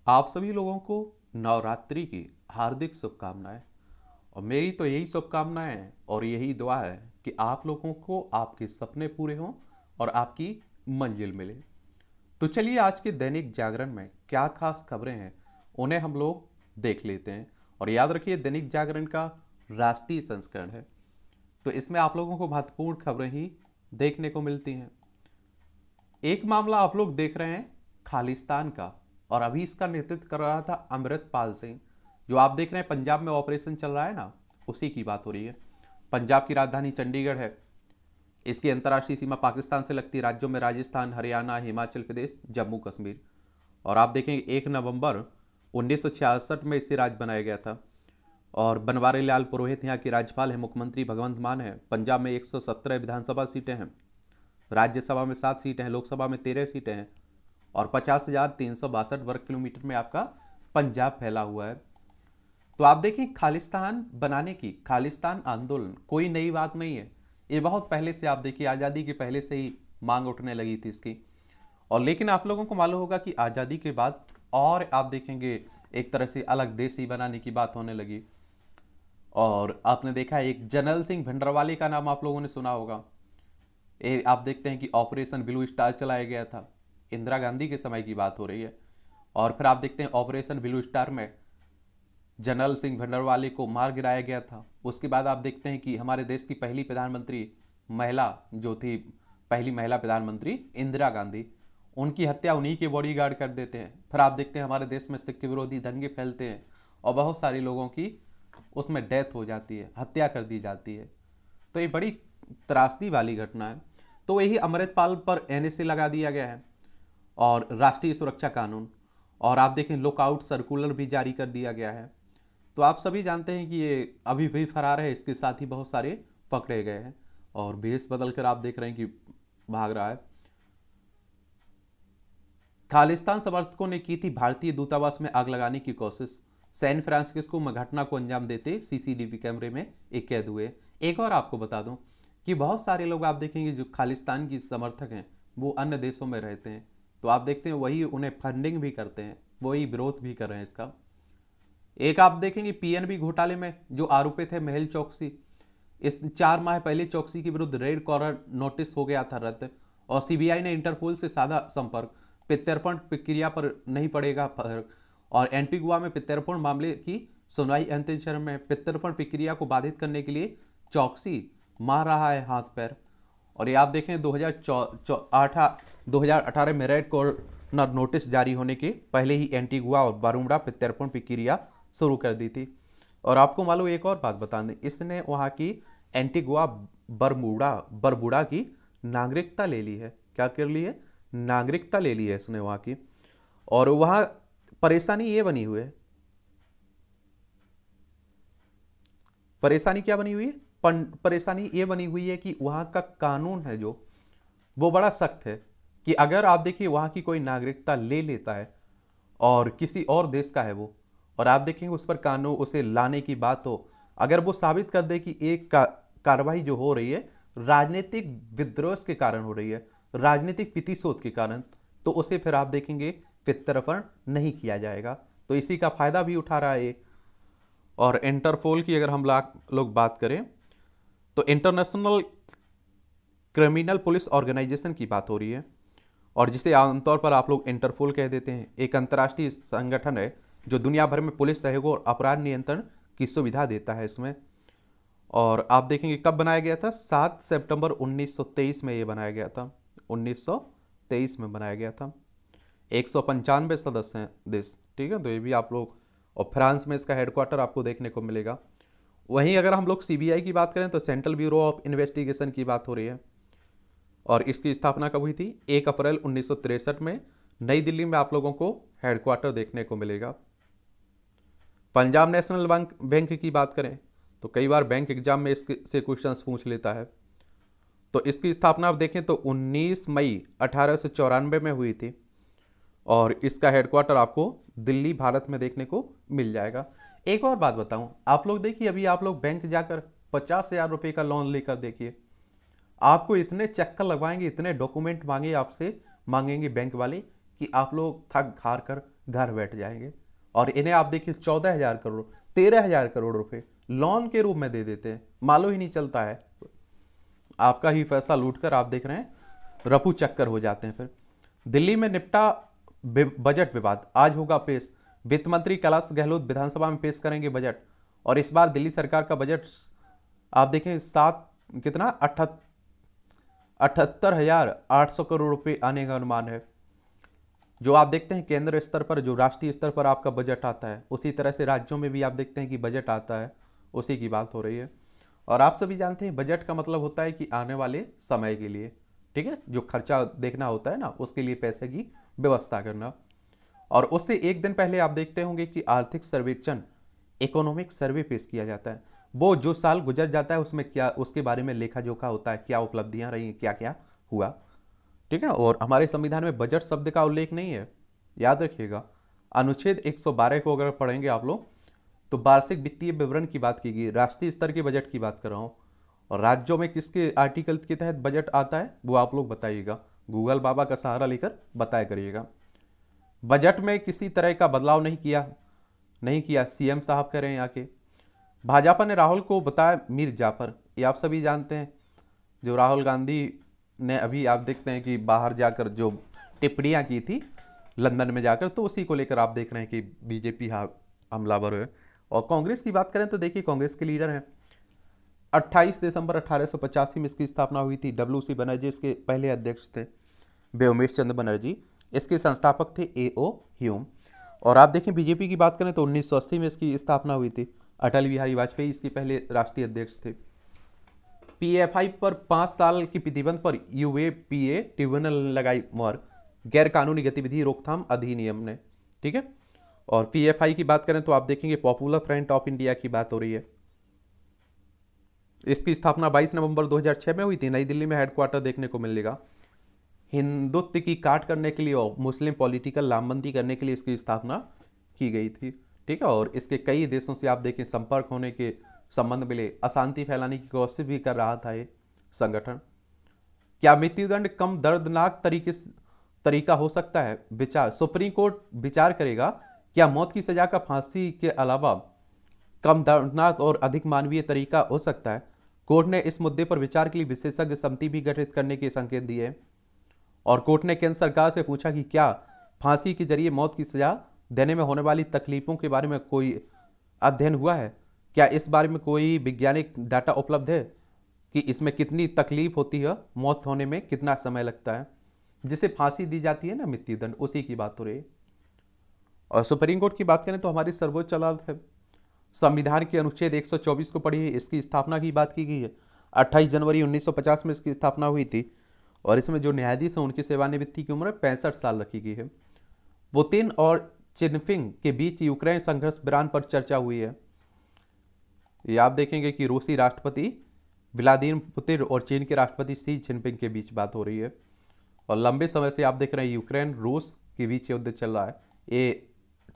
आप सभी लोगों को नवरात्रि की हार्दिक शुभकामनाएं। और मेरी तो यही शुभकामनाएं हैं और यही दुआ है कि आप लोगों को आपके सपने पूरे हों और आपकी मंजिल मिले। तो चलिए आज के दैनिक जागरण में क्या खास खबरें हैं उन्हें हम लोग देख लेते हैं। और याद रखिए दैनिक जागरण का राष्ट्रीय संस्करण है, तो इसमें आप लोगों को महत्वपूर्ण खबरें ही देखने को मिलती हैं। एक मामला आप लोग देख रहे हैं खालिस्तान का, और अभी इसका नेतृत्व कर रहा था अमृतपाल सिंह। जो आप देख रहे हैं पंजाब में ऑपरेशन चल रहा है ना, उसी की बात हो रही है। पंजाब की राजधानी चंडीगढ़ है। इसकी अंतर्राष्ट्रीय सीमा पाकिस्तान से लगती राज्यों में राजस्थान, हरियाणा, हिमाचल प्रदेश, जम्मू कश्मीर। और आप देखेंगे 1 नवंबर 1966 में इसे राज्य बनाया गया था। और बनवारी लाल पुरोहित यहाँ के राज्यपाल हैं। मुख्यमंत्री भगवंत मान है। पंजाब में 117 विधानसभा सीटें हैं। राज्यसभा में 7 सीटें हैं, लोकसभा में 13 सीटें हैं। और 50,362 वर्ग किलोमीटर में आपका पंजाब फैला हुआ है। तो आप देखिए खालिस्तान बनाने की, खालिस्तान आंदोलन कोई नई बात नहीं है। ये बहुत पहले से आप देखिए आज़ादी के पहले से ही मांग उठने लगी थी इसकी। और लेकिन आप लोगों को मालूम होगा कि आज़ादी के बाद और आप देखेंगे एक तरह से अलग देश ही बनाने की बात होने लगी। और आपने देखा एक जनरल सिंह भिंडरवाले का नाम आप लोगों ने सुना होगा। आप देखते हैं कि ऑपरेशन ब्लू स्टार चलाया गया था। इंदिरा गांधी के समय की बात हो रही है। और फिर आप देखते हैं ऑपरेशन ब्लू स्टार में जनरल सिंह भिंडरवाले को मार गिराया गया था। उसके बाद आप देखते हैं कि हमारे देश की पहली प्रधानमंत्री महिला जो थी, पहली महिला प्रधानमंत्री इंदिरा गांधी, उनकी हत्या उन्हीं के बॉडीगार्ड कर देते हैं। फिर आप देखते हैं हमारे देश में सिख विरोधी दंगे फैलते हैं और बहुत सारे लोगों की उसमें डेथ हो जाती है, हत्या कर दी जाती है। तो ये बड़ी त्रासदी वाली घटना है। तो यही अमृतपाल पर एनएसए लगा दिया गया है और राष्ट्रीय सुरक्षा कानून, और आप देखें लुकआउट सर्कुलर भी जारी कर दिया गया है। तो आप सभी जानते हैं कि ये अभी भी फरार है, इसके साथ ही बहुत सारे पकड़े गए हैं और भेष बदल कर आप देख रहे हैं कि भाग रहा है। खालिस्तान समर्थकों ने की थी भारतीय दूतावास में आग लगाने की कोशिश। सैन फ्रांसिस्को में घटना को अंजाम देते सीसीटीवी कैमरे में एक कैद हुए। एक और आपको बता दूं कि बहुत सारे लोग आप देखेंगे जो खालिस्तान की समर्थक हैं वो अन्य देशों में रहते हैं। तो आप देखते हैं वही उन्हें फंडिंग भी करते हैं, वही विरोध भी कर रहे हैं इसका। एक आप देखेंगे पीएनबी घोटाले में जो आरोपित है मेहुल चोकसी, इस 4 माह पहले चोकसी के विरुद्ध रेड कॉर्नर नोटिस हो गया था रद्द, और सीबीआई ने इंटरपोल से साधा संपर्क। प्रत्यर्पण प्रक्रिया पर नहीं पड़ेगा फर्क। और एंटीगुआ में प्रत्यर्पण मामले की सुनवाई अंतिम चरण में। प्रत्यर्पण प्रक्रिया को बाधित करने के लिए चौकसी मार रहा है हाथ पैर। और ये आप देखें 2018 में रेड कॉर्नर नोटिस जारी होने के पहले ही एंटीगुआ और बारमूडा प्रत्यर्पण प्रक्रिया शुरू कर दी थी। और आपको मालूम एक और बात बता दें, इसने वहाँ की एंटीगुआ बरबुडा की नागरिकता ले ली है। क्या कर ली है? नागरिकता ले ली है इसने वहाँ की। और वहाँ परेशानी ये बनी हुई है, परेशानी क्या बनी हुई है? परेशानी ये बनी हुई है कि वहाँ का कानून है जो वो बड़ा सख्त है कि अगर आप देखिए वहाँ की कोई नागरिकता ले लेता है और किसी और देश का है वो, और आप देखेंगे उस पर कानून उसे लाने की बात हो, अगर वो साबित कर दे कि एक कार्रवाई जो हो रही है राजनीतिक विद्रोह के कारण हो रही है, राजनीतिक प्रतिशोध के कारण, तो उसे फिर आप देखेंगे प्रत्यर्पण नहीं किया जाएगा। तो इसी का फायदा भी उठा रहा है। और इंटरपोल की अगर हम लोग बात करें तो इंटरनेशनल क्रिमिनल पुलिस ऑर्गेनाइजेशन की बात हो रही है, और जिसे आमतौर पर आप लोग इंटरपोल कह देते हैं। एक अंतर्राष्ट्रीय संगठन है जो दुनिया भर में पुलिस सहयोग और अपराध नियंत्रण की सुविधा देता है इसमें। और आप देखेंगे कब बनाया गया था? 7 सितंबर 1923 में ये बनाया गया था। 1923 में बनाया गया था। 195 सदस्य हैं देश, ठीक है। तो ये भी आप लोग, और फ्रांस में इसका हेडक्वार्टर आपको देखने को मिलेगा। वहीं अगर हम लोग सीबीआई की बात करें तो सेंट्रल ब्यूरो ऑफ इन्वेस्टिगेशन की बात हो रही है। और इसकी स्थापना कब हुई थी? 1 अप्रैल 1963 में नई दिल्ली में आप लोगों को हेडक्वार्टर देखने को मिलेगा। पंजाब नेशनल बैंक की बात करें तो कई बार बैंक एग्जाम में इसके से क्वेश्चंस पूछ लेता है। तो इसकी स्थापना आप देखें तो 19 मई 1894 में हुई थी, और इसका हेडक्वार्टर आपको दिल्ली भारत में देखने को मिल जाएगा। एक और बात बताऊं, आप लोग देखिए अभी आप लोग बैंक जाकर 50,000 रुपये का लोन लेकर देखिए, आपको इतने चक्कर लगवाएंगे, इतने डॉक्यूमेंट मांगेंगे बैंक वाले कि आप लोग थक हार कर घर बैठ जाएंगे। और इन्हें आप देखिए 14,000 करोड़ 13,000 करोड़ रुपए लोन के रूप में दे देते हैं, मालूम ही नहीं चलता है। आपका ही पैसा लूटकर आप देख रहे हैं रफू चक्कर हो जाते हैं। फिर दिल्ली में निपटा बजट विवाद, आज होगा पेश। वित्त मंत्री कैलाश गहलोत विधानसभा में पेश करेंगे बजट। और इस बार दिल्ली सरकार का बजट आप देखें 78,800 करोड़ रुपए आने का अनुमान है। जो आप देखते हैं केंद्र स्तर पर, जो राष्ट्रीय स्तर पर आपका बजट आता है, उसी तरह से राज्यों में भी आप देखते हैं कि बजट आता है, उसी की बात हो रही है। और आप सभी जानते हैं बजट का मतलब होता है कि आने वाले समय के लिए, ठीक है, जो खर्चा देखना होता है ना, उसके लिए पैसे की व्यवस्था करना। और उससे एक दिन पहले आप देखते होंगे कि आर्थिक सर्वेक्षण, इकोनॉमिक सर्वे पेश किया जाता है। वो जो साल गुजर जाता है उसमें क्या, उसके बारे में लेखा जोखा होता है, क्या उपलब्धियां रही, क्या क्या हुआ, ठीक है। और हमारे संविधान में बजट शब्द का उल्लेख नहीं है, याद रखिएगा। अनुच्छेद 112 को अगर पढ़ेंगे आप लोग तो वार्षिक वित्तीय विवरण की बात की गई, राष्ट्रीय स्तर के बजट की बात कर रहा हूँ। और राज्यों में किसके आर्टिकल के तहत बजट आता है वो आप लोग बताइएगा, गूगल बाबा का सहारा लेकर बताया करिएगा। बजट में किसी तरह का बदलाव नहीं किया सीएम साहब कह रहे हैं आके। भाजपा ने राहुल को बताया मीर जाफर, ये आप सभी जानते हैं। जो राहुल गांधी ने अभी आप देखते हैं कि बाहर जाकर जो टिप्पणियां की थी लंदन में जाकर, तो उसी को लेकर आप देख रहे हैं कि बीजेपी हमलावर है। और कांग्रेस की बात करें तो देखिए कांग्रेस के लीडर हैं। 28 दिसंबर 1885 में इसकी स्थापना हुई थी। WC बनर्जी इसके पहले अध्यक्ष थे, व्योमेश चंद्र बनर्जी। इसके संस्थापक थे AO ह्यूम। और आप देखें बीजेपी की बात करें तो 1980 में इसकी स्थापना हुई थी। अटल बिहारी वाजपेयी इसके पहले राष्ट्रीय अध्यक्ष थे। PFI पर 5 साल की प्रतिबंध पर UAPA ट्रिब्यूनल लगाई मोहर, गैर कानूनी गतिविधि रोकथाम अधिनियम ने, ठीक है। और PFI की बात करें तो आप देखेंगे पॉपुलर फ्रंट ऑफ इंडिया की बात हो रही है। इसकी स्थापना 22 नवंबर 2006 में हुई थी। नई दिल्ली में हेडक्वार्टर देखने को मिलेगा। हिंदुत्व की काट करने के लिए और मुस्लिम पॉलिटिकल लामबंदी करने के लिए इसकी स्थापना की गई थी, ठीक है। और इसके कई देशों से आप देखें संपर्क होने के संबंध मिले, अशांति फैलाने की कोशिश भी कर रहा था ये संगठन। क्या मृत्युदंड कम दर्दनाक तरीका हो सकता है? विचार, सुप्रीम कोर्ट विचार करेगा क्या मौत की सजा का फांसी के अलावा कम दर्दनाक और अधिक मानवीय तरीका हो सकता है। कोर्ट ने इस मुद्दे पर विचार के लिए विशेषज्ञ समिति भी गठित करने के संकेत दिए। और कोर्ट ने केंद्र सरकार से पूछा कि क्या फांसी के जरिए मौत की सजा देने में होने वाली तकलीफों के बारे में कोई अध्ययन हुआ है? क्या इस बारे में कोई वैज्ञानिक डाटा उपलब्ध है कि इसमें कितनी तकलीफ होती है, मौत होने में कितना समय लगता है, जिसे फांसी दी जाती है ना, मृत्युदंड, उसी की बात हो रही है। और सुप्रीम कोर्ट की बात करें तो हमारी सर्वोच्च अदालत है। संविधान के अनुच्छेद 124 को पढ़िए, इसकी स्थापना की बात की गई है। 28 जनवरी 1950 में इसकी स्थापना हुई थी। और इसमें जो न्यायाधीश हैं उनकी सेवानिवृत्ति की उम्र 65 साल रखी गई है। पुतिन और चिनफिंग के बीच यूक्रेन संघर्ष विराम पर चर्चा हुई है। ये आप देखेंगे कि रूसी राष्ट्रपति व्लादिमीर पुतिन और चीन के राष्ट्रपति शी जिनपिंग के बीच बात हो रही है। और लंबे समय से आप देख रहे हैं यूक्रेन रूस के बीच युद्ध चल रहा है। ये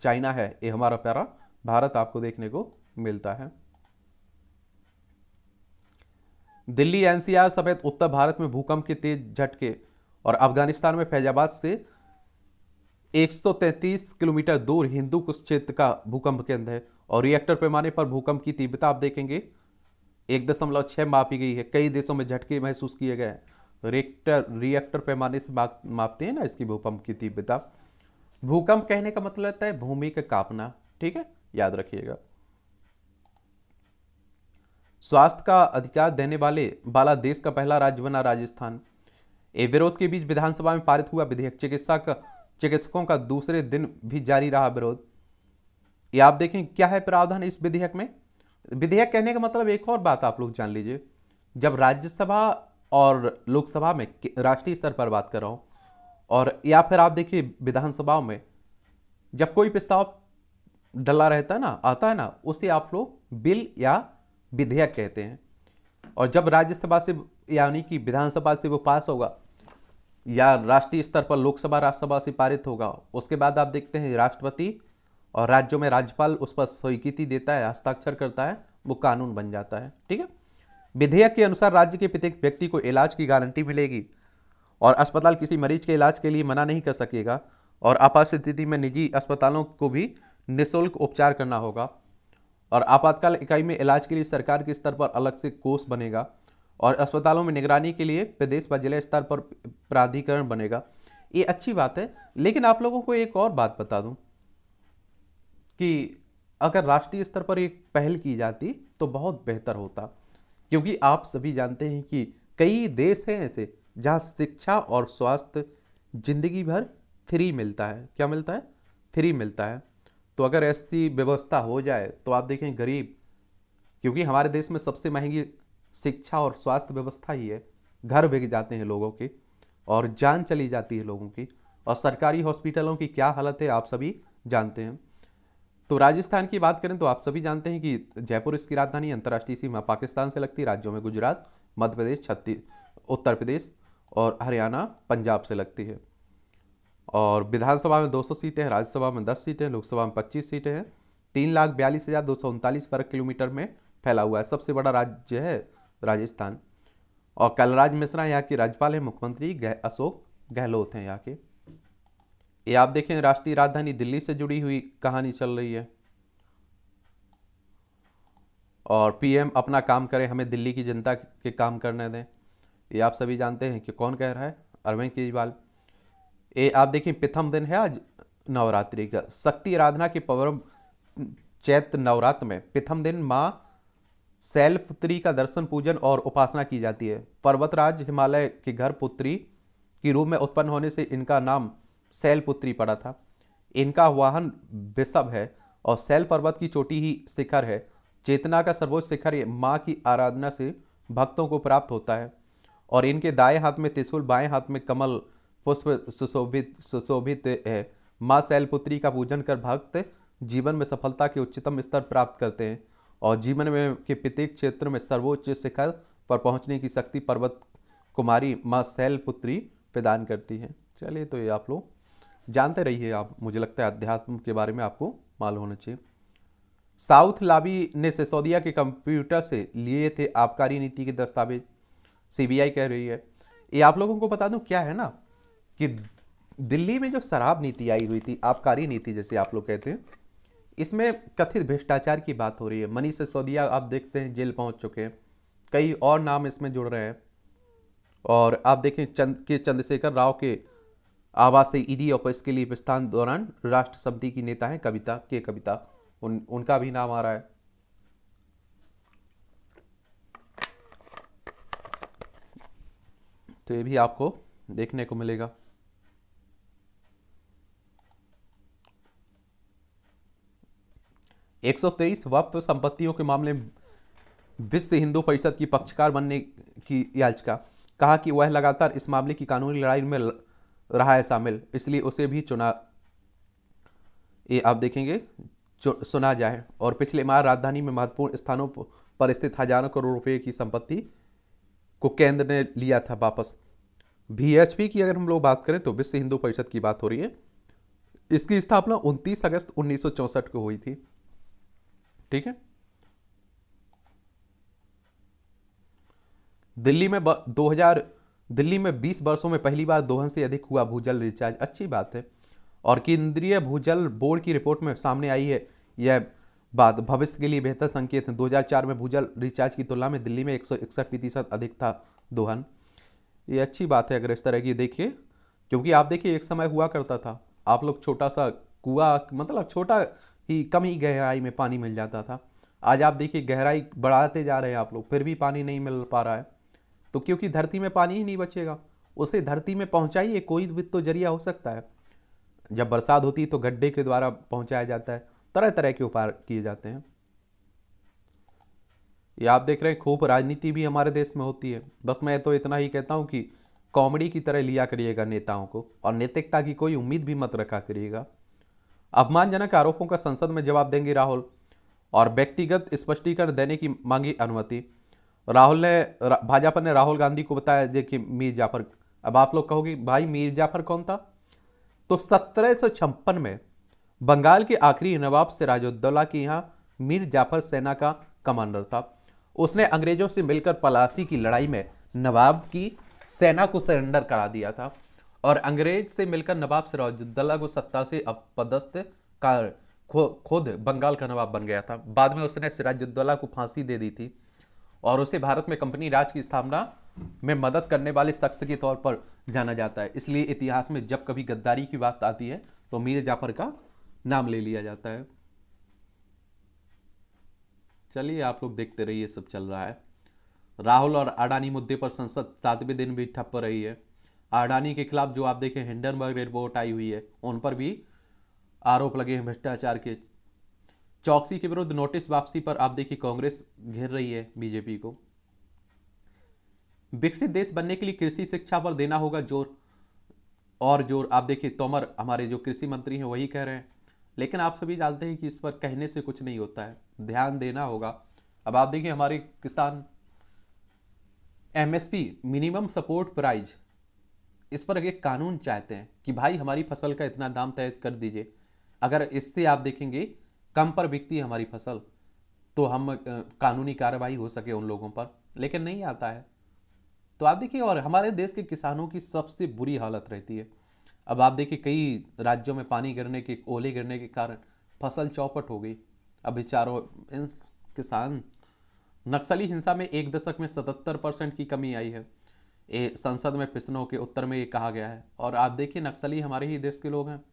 चाइना है, ये हमारा प्यारा भारत आपको देखने को मिलता है। दिल्ली NCR समेत उत्तर भारत में भूकंप के तेज झटके। और अफगानिस्तान में फैजाबाद से 133 किलोमीटर दूर हिंदू कुश क्षेत्र का भूकंप केंद्र है। और रिएक्टर पैमाने पर भूकंप की तीव्रता आप देखेंगे 1.6 मापी गई है। कई देशों में झटके महसूस किए गए हैं। रिएक्टर पैमाने से मापते हैं ना इसकी भूकंप की तीव्रता। भूकंप कहने का मतलब होता है भूमि का कांपना, ठीक है, याद रखिएगा। स्वास्थ्य का अधिकार देने वाला देश का पहला राज्य बना राजस्थान। ए विरोध के बीच विधानसभा में पारित हुआ विधेयक। चिकित्सकों का दूसरे दिन भी जारी रहा विरोध। ये आप देखें क्या है प्रावधान इस विधेयक में। विधेयक कहने का मतलब एक और बात आप लोग जान लीजिए, जब राज्यसभा और लोकसभा में राष्ट्रीय स्तर पर बात कर रहा हूं, और या फिर आप देखिए विधानसभाओं में जब कोई प्रस्ताव डला रहता है ना, आता है ना, उसे आप लोग बिल या विधेयक कहते हैं। और जब राज्यसभा से यानी कि विधानसभा से वो पास होगा या राष्ट्रीय स्तर पर लोकसभा राज्यसभा से पारित होगा, उसके बाद आप देखते हैं राष्ट्रपति और राज्यों में राज्यपाल उस पर स्वीकृति देता है, हस्ताक्षर करता है, वो कानून बन जाता है, ठीक है। विधेयक के अनुसार राज्य के प्रत्येक व्यक्ति को इलाज की गारंटी मिलेगी और अस्पताल किसी मरीज के इलाज के लिए मना नहीं कर सकेगा। और आपात स्थिति में निजी अस्पतालों को भी निःशुल्क उपचार करना होगा। और आपातकाल इकाई में इलाज के लिए सरकार के स्तर पर अलग से कोष बनेगा और अस्पतालों में निगरानी के लिए प्रदेश व जिला स्तर पर प्राधिकरण बनेगा। ये अच्छी बात है, लेकिन आप लोगों को एक और बात बता दूं कि अगर राष्ट्रीय स्तर पर एक पहल की जाती तो बहुत बेहतर होता, क्योंकि आप सभी जानते हैं कि कई देश हैं ऐसे जहां शिक्षा और स्वास्थ्य जिंदगी भर फ्री मिलता है। क्या मिलता है? फ्री मिलता है। तो अगर ऐसी व्यवस्था हो जाए तो आप देखें गरीब, क्योंकि हमारे देश में सबसे महंगी शिक्षा और स्वास्थ्य व्यवस्था ही है, घर बिक जाते हैं लोगों के और जान चली जाती है लोगों की, और सरकारी हॉस्पिटलों की क्या हालत है आप सभी जानते हैं। तो राजस्थान की बात करें तो आप सभी जानते हैं कि जयपुर इसकी राजधानी, अंतर्राष्ट्रीय सीमा पाकिस्तान से लगती है। राज्यों में गुजरात, मध्य प्रदेश, उत्तर प्रदेश और हरियाणा, पंजाब से लगती है। और विधानसभा में 200 सीटें हैं, राज्यसभा में 10 सीटें, लोकसभा में 25 सीटें हैं। 3,42,239 वर्ग किलोमीटर में फैला हुआ है। सबसे बड़ा राज्य है राजस्थान। और कलराज मिश्रा यहाँ के राज्यपाल हैं, मुख्यमंत्री अशोक गहलोत हैं यहाँ के। ये आप देखें राष्ट्रीय राजधानी दिल्ली से जुड़ी हुई कहानी चल रही है। और पीएम अपना काम करे, हमें दिल्ली की जनता के काम करने दें। ये आप सभी जानते हैं कि कौन कह रहा है? अरविंद केजरीवाल। ये आप देखिए प्रथम दिन है आज नवरात्रि का। शक्ति आराधना के पर्व चैत्र नवरात्र में प्रथम दिन माँ शैलपुत्री का दर्शन, पूजन और उपासना की जाती है। पर्वतराज हिमालय के घर पुत्री के रूप में उत्पन्न होने से इनका नाम शैलपुत्री पड़ा था। इनका वाहन वृषभ है और शैल पर्वत की चोटी ही शिखर है। चेतना का सर्वोच्च शिखर माँ की आराधना से भक्तों को प्राप्त होता है। और इनके दाएं हाथ में त्रिशूल, बाएं हाथ में कमल पुष्प सुशोभित है। माँ शैलपुत्री का पूजन कर भक्त जीवन में सफलता के उच्चतम स्तर प्राप्त करते हैं और जीवन में के प्रत्येक क्षेत्र में सर्वोच्च शिखर पर पहुंचने की शक्ति पर्वत कुमारी माँ शैलपुत्री प्रदान करती है। चलिए, तो ये आप लोग जानते रहिए। आप, मुझे लगता है अध्यात्म के बारे में आपको मालूम होना चाहिए। साउथ लाबी ने सिसोदिया के कंप्यूटर से लिए थे आबकारी नीति के दस्तावेज, सीबीआई कह रही है। ये आप लोगों को बता दूं क्या है ना, कि दिल्ली में जो शराब नीति आई हुई थी, आबकारी नीति जैसे आप लोग कहते हैं, इसमें कथित भ्रष्टाचार की बात हो रही है। मनीष सिसोदिया आप देखते हैं जेल पहुंच चुके हैं, कई और नाम इसमें जुड़ रहे हैं। और आप देखें चंद्रशेखर राव के आवास से ईडी ऑफिस के लिए प्रस्थान दौरान राष्ट्र समिति की नेता है कविता, उनका भी नाम आ रहा है। तो ये भी आपको देखने को मिलेगा। एक 123 वक्फ संपत्तियों के मामले में विश्व हिंदू परिषद की पक्षकार बनने की याचिका, कहा कि वह लगातार इस मामले की कानूनी लड़ाई में रहा है शामिल, इसलिए उसे भी चुना, ये आप देखेंगे, सुना जाए। और पिछले माह राजधानी में महत्वपूर्ण स्थानों पर स्थित हजारों करोड़ रुपए की संपत्ति को केंद्र ने लिया था वापस। वीएचपी की अगर हम लोग बात करें तो विश्व हिंदू परिषद की बात हो रही है। इसकी स्थापना 29 अगस्त 1964 को हुई थी। ठीक है। दिल्ली में 20 वर्षों में पहली बार दोहन से अधिक हुआ भूजल रिचार्ज, अच्छी बात है। और केंद्रीय भूजल बोर्ड की रिपोर्ट में सामने आई है यह बात, भविष्य के लिए बेहतर संकेत है। 2004 में भूजल रिचार्ज की तुलना में दिल्ली में 161% अधिक था दोहन। ये अच्छी बात है अगर इस तरह की देखिए, क्योंकि आप देखिए एक समय हुआ करता था, आप लोग छोटा सा कुआं, मतलब छोटा ही, कम ही गहराई में पानी मिल जाता था। आज आप देखिए गहराई बढ़ाते जा रहे हैं आप लोग, फिर भी पानी नहीं मिल पा रहा है। तो क्योंकि धरती में पानी ही नहीं बचेगा, उसे धरती में पहुंचाइए, कोई भी तो जरिया हो सकता है। जब बरसात होती है तो गड्ढे के द्वारा पहुंचाया जाता है, तरह तरह के उपाय किए जाते हैं। ये आप देख रहे हैं खूब राजनीति भी हमारे देश में होती है। बस मैं तो इतना ही कहता हूं कि कॉमेडी की तरह लिया करिएगा नेताओं को, और नैतिकता की कोई उम्मीद भी मत रखा करिएगा। अपमानजनक आरोपों का संसद में जवाब देंगे राहुल, और व्यक्तिगत स्पष्टीकरण देने की मांगी अनुमति। भाजपा ने राहुल गांधी को बताया देखिए मीर जाफर। अब आप लोग कहोगे भाई मीर जाफर कौन था? तो 1756 में बंगाल के आखिरी नवाब सिराजुद्दौला के यहाँ मीर जाफर सेना का कमांडर था। उसने अंग्रेजों से मिलकर पलासी की लड़ाई में नवाब की सेना को सरेंडर करा दिया था। और अंग्रेज से मिलकर नवाब सिराजुद्दौला को सत्ता से अपदस्थ कर खुद बंगाल का नवाब बन गया था। बाद में उसने सिराजुद्दौला को फांसी दे दी थी और उसे भारत में कंपनी राज की स्थापना में मदद करने वाले शख्स के तौर पर जाना जाता है। इसलिए इतिहास में जब कभी गद्दारी की बात आती है तो मीर जाफर का नाम ले लिया जाता है। चलिए आप लोग देखते रहिए, सब चल रहा है। राहुल और अडानी मुद्दे पर संसद 7वें दिन भी ठप रही है। अडानी के खिलाफ जो आप देखें हिंडनबर्ग रिपोर्ट आई हुई है, उन पर भी आरोप लगे हैं भ्रष्टाचार के। चौकसी के विरुद्ध नोटिस वापसी पर आप देखिए कांग्रेस घेर रही है बीजेपी को। विकसित देश बनने के लिए कृषि शिक्षा पर देना होगा जोर और जोर। आप देखिए तोमर हमारे जो कृषि मंत्री हैं वही कह रहे हैं, लेकिन आप सभी जानते हैं कि इस पर कहने से कुछ नहीं होता है, ध्यान देना होगा। अब आप देखिए हमारे किसान एमएसपी मिनिमम सपोर्ट प्राइस, इस पर एक कानून चाहते हैं कि भाई हमारी फसल का इतना दाम तय कर दीजिए। अगर इससे आप देखेंगे कम पर बिकती है हमारी फसल तो हम कानूनी कार्रवाई हो सके उन लोगों पर, लेकिन नहीं आता है। तो आप देखिए और हमारे देश के किसानों की सबसे बुरी हालत रहती है। अब आप देखिए कई राज्यों में पानी गिरने के, ओले गिरने के कारण फसल चौपट हो गई। अब बेचारों किसान, नक्सली हिंसा में एक दशक में 77% की कमी आई है, ये संसद में प्रश्नों के उत्तर में ये कहा गया है। और आप देखिए नक्सली हमारे ही देश के लोग हैं।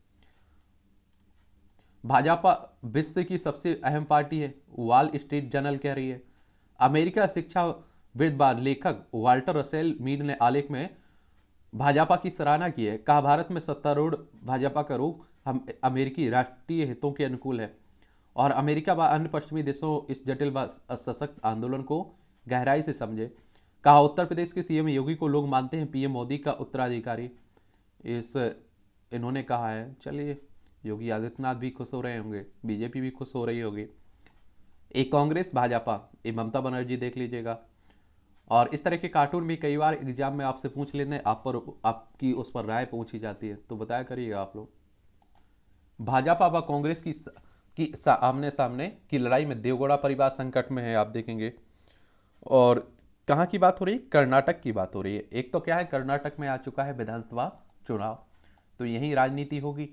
भाजपा विश्व की सबसे अहम पार्टी है, वॉल स्ट्रीट जर्नल कह रही है। अमेरिका शिक्षाविद लेखक वाल्टर रसेल मीड ने आलेख में भाजपा की सराहना की है। कहा भारत में सत्तारूढ़ भाजपा का रूख हम अमेरिकी राष्ट्रीय हितों के अनुकूल है और अमेरिका व अन्य पश्चिमी देशों इस जटिल व सशक्त आंदोलन को गहराई से समझे। कहा उत्तर प्रदेश के सीएम योगी को लोग मानते हैं पीएम मोदी का उत्तराधिकारी, इन्होंने कहा है। चलिए योगी आदित्यनाथ भी खुश हो रहे होंगे, बीजेपी भी खुश हो रही होगी। एक कांग्रेस भाजपा, एक ममता बनर्जी देख लीजिएगा। और इस तरह के कार्टून भी कई बार एग्जाम में आपसे पूछ लेते हैं, आपकी उस पर राय पूछी जाती है, तो बताया करिएगा आप लोग। भाजपा व कांग्रेस की आमने सामने की लड़ाई में देवगौड़ा परिवार संकट में है, आप देखेंगे। और कहाँ की बात हो रही है? कर्नाटक की बात हो रही है। एक तो क्या है, कर्नाटक में आ चुका है विधानसभा चुनाव, तो यही राजनीति होगी।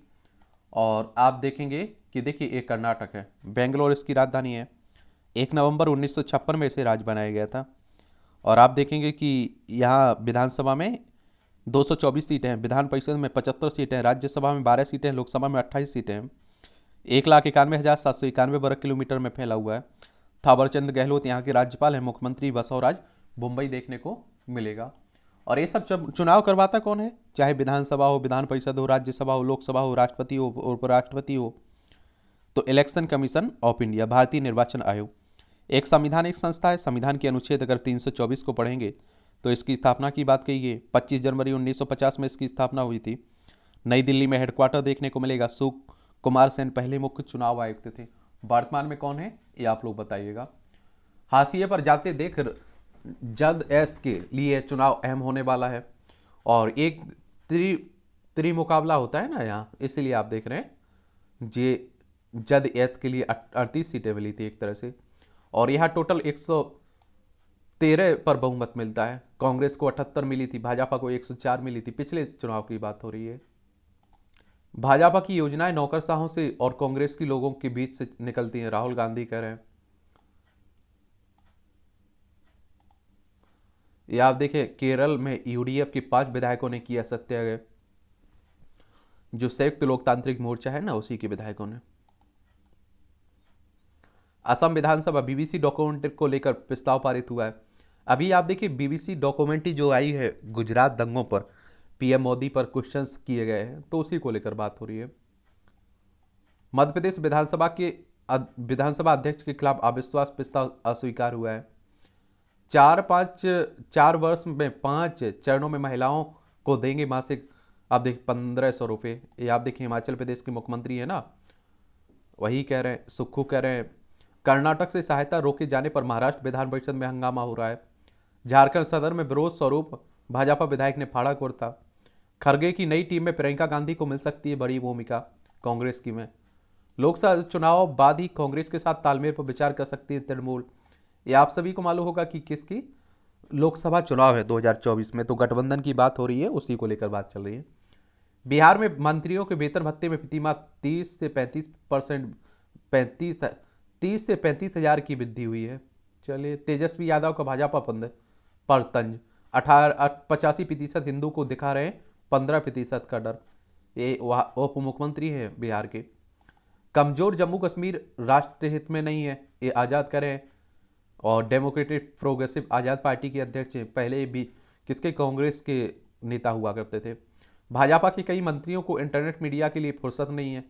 और आप देखेंगे कि देखिए एक कर्नाटक है, बेंगलोर इसकी राजधानी है। 1 नवंबर 1956 में इसे राज्य बनाया गया था। और आप देखेंगे कि यहाँ विधानसभा में 224 सीटें हैं, विधान परिषद में 75 सीटें हैं, राज्यसभा में 12 सीटें हैं, लोकसभा में 28 सीटें हैं। 1,91,791 वर्ग किलोमीटर में फैला हुआ है। थावरचंद गहलोत यहाँ के राज्यपाल हैं। मुख्यमंत्री बसवराज मुंबई देखने को मिलेगा। और ये सब चुनाव करवाता कौन है? चाहे विधानसभा हो, विधान परिषद हो, राज्यसभा हो, लोकसभा हो, राष्ट्रपति हो, उपराष्ट्रपति हो, तो इलेक्शन कमीशन ऑफ इंडिया, भारतीय निर्वाचन आयोग एक संवैधानिक संस्था है। संविधान के अनुच्छेद अगर 324 को पढ़ेंगे तो इसकी स्थापना की बात कही है। 25 जनवरी 1950 में इसकी स्थापना हुई थी। नई दिल्ली में हेडक्वार्टर देखने को मिलेगा। सुकुमार सेन पहले मुख्य चुनाव आयुक्त थे। वर्तमान में कौन है ये आप लोग बताइएगा। हाशिए पर जाते देख जद एस के लिए चुनाव अहम होने वाला है। और एक त्रिमुकाबला होता है ना यहाँ, इसीलिए आप देख रहे हैं जद एस के लिए 38 सीटें मिली थी एक तरह से। और यहाँ टोटल 113 पर बहुमत मिलता है। कांग्रेस को 78 मिली थी, भाजपा को 104 मिली थी। पिछले चुनाव की बात हो रही है। भाजपा की योजनाएं नौकरशाहों से और कांग्रेस की लोगों के बीच से निकलती हैं, राहुल गांधी कह रहे हैं। ये आप देखें केरल में यूडीएफ के 5 विधायकों ने किया सत्याग्रह, जो संयुक्त लोकतांत्रिक मोर्चा है ना उसी के विधायकों ने। असम विधानसभा बीबीसी डॉक्यूमेंट्री को लेकर प्रस्ताव पारित हुआ है। अभी आप देखिए बीबीसी डॉक्यूमेंट्री जो आई है गुजरात दंगों पर, पीएम मोदी पर क्वेश्चंस किए गए हैं, तो उसी को लेकर बात हो रही है। मध्य प्रदेश विधानसभा अध्यक्ष के खिलाफ अविश्वास प्रस्ताव अस्वीकार हुआ है। 4 वर्ष में 5 चरणों में महिलाओं को देंगे मासिक आप देखिए 1500 रुपये। ये आप देखिए हिमाचल प्रदेश के मुख्यमंत्री है ना, वही कह रहे हैं, सुक्खू कह रहे हैं। कर्नाटक से सहायता रोके जाने पर महाराष्ट्र विधान परिषद में हंगामा हो रहा है। झारखंड सदर में विरोध स्वरूप भाजपा विधायक ने फाड़ा कुर्ता। खरगे की नई टीम में प्रियंका गांधी को मिल सकती है बड़ी भूमिका कांग्रेस की में। लोकसभा चुनाव बाद ही कांग्रेस के साथ तालमेल पर विचार कर सकती है तृणमूल। ये आप सभी को मालूम होगा कि किसकी लोकसभा चुनाव है 2024 में, तो गठबंधन की बात हो रही है, उसी को लेकर बात चल रही है। बिहार में मंत्रियों के वेतन भत्ते में प्रतिमाह 30 से 35 हजार की वृद्धि हुई है। चलिए, तेजस्वी यादव का भाजपा पर तंज 85% हिंदू को दिखा रहे 15% का डर। ये उप मुख्यमंत्री हैं बिहार के। कमजोर जम्मू कश्मीर राष्ट्र हित में नहीं है, ये आज़ाद करें। और डेमोक्रेटिक प्रोग्रेसिव आज़ाद पार्टी के अध्यक्ष हैं, पहले भी किसके, कांग्रेस के नेता हुआ करते थे। भाजपा के कई मंत्रियों को इंटरनेट मीडिया के लिए फुर्सत नहीं है,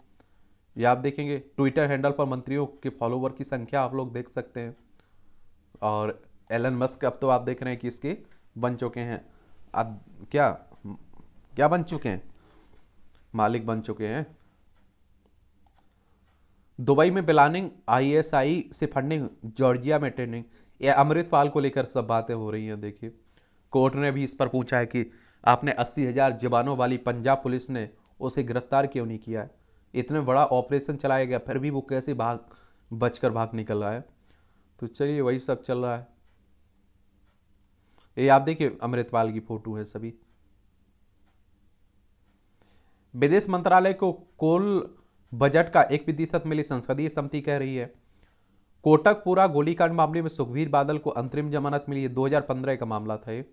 ये आप देखेंगे। ट्विटर हैंडल पर मंत्रियों के फॉलोवर की संख्या आप लोग देख सकते हैं। और एलन मस्क अब तो आप देख रहे हैं कि इसके बन चुके हैं, अब क्या क्या बन चुके हैं, मालिक बन चुके हैं। दुबई में प्लानिंग, आईएसआई से फंडिंग, जॉर्जिया में ट्रेनिंग, ये अमृतपाल को लेकर सब बातें हो रही हैं। देखिए, कोर्ट ने भी इस पर पूछा है कि आपने 80,000 जवानों वाली पंजाब पुलिस ने उसे गिरफ्तार क्यों नहीं किया है। इतने बड़ा ऑपरेशन चलाया गया, फिर भी वो कैसे भाग निकल रहा है। तो चलिए, वही सब चल रहा है। ये आप देखिए, अमृतपाल की फोटो है सभी। विदेश मंत्रालय को कुल बजट का 1% मिली, संसदीय समिति कह रही है। कोटकपुरा गोलीकांड मामले में सुखबीर बादल को अंतरिम जमानत मिली है, 2015 का मामला था ये।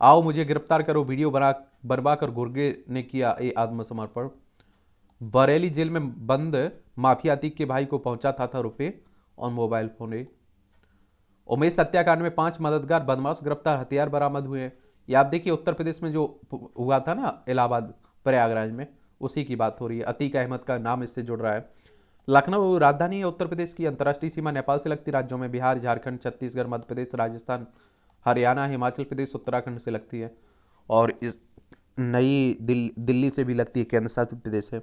आओ मुझे गिरफ्तार करो, वीडियो बनवा कर गुर्गे ने किया ये आत्मसमर्पण। बरेली जेल में बंद माफिया अतीक के भाई को पहुंचा था रुपए और मोबाइल फोन। उमेश हत्याकांड में 5 मददगार बदमाश गिरफ्तार, हथियार बरामद हुए हैं। ये आप देखिए, उत्तर प्रदेश में जो हुआ था ना, इलाहाबाद प्रयागराज में, उसी की बात हो रही है। अतीक अहमद का नाम इससे जुड़ रहा है। लखनऊ राजधानी है उत्तर प्रदेश की। अंतर्राष्ट्रीय सीमा नेपाल से लगती राज्यों में बिहार, झारखंड, छत्तीसगढ़, मध्य प्रदेश, राजस्थान, हरियाणा, हिमाचल प्रदेश, उत्तराखंड से लगती है। और इस नई दिल्ली से भी लगती है, केंद्र शासित प्रदेश है।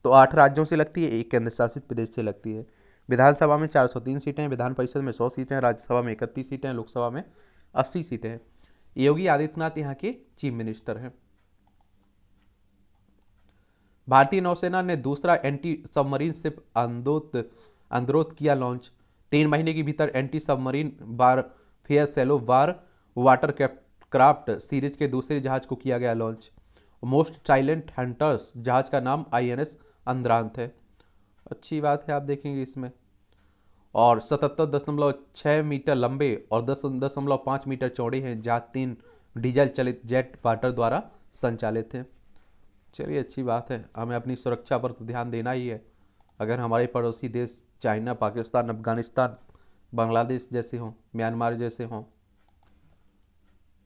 तो 8 राज्यों से लगती है, 1 केंद्र शासित प्रदेश से लगती है। विधानसभा में 403 सीटें हैं, विधान परिषद में 100 सीटें हैं, राज्यसभा में 31 सीटें हैं, लोकसभा में 80 सीटें हैं। योगी आदित्यनाथ यहाँ के चीफ मिनिस्टर हैं। भारतीय नौसेना ने दूसरा एंटी सबमरीन शिप अंद्रोथ किया लॉन्च। 3 महीने के भीतर anti submarine warfare shallow water craft series के दूसरे जहाज को किया गया लॉन्च। मोस्ट साइलेंट हंटर्स जहाज का नाम INS अंद्रांत है। अच्छी बात है, आप देखेंगे इसमें। और 77.6 मीटर लंबे और 10.5 मीटर चौड़े हैं जहाज। 3 डीजल चलित जेट वाटर द्वारा संचालित हैं। चलिए, अच्छी बात है। हमें अपनी सुरक्षा पर तो ध्यान देना ही है। अगर हमारे पड़ोसी देश चाइना, पाकिस्तान, अफगानिस्तान, बांग्लादेश जैसे हों, म्यांमार जैसे हों।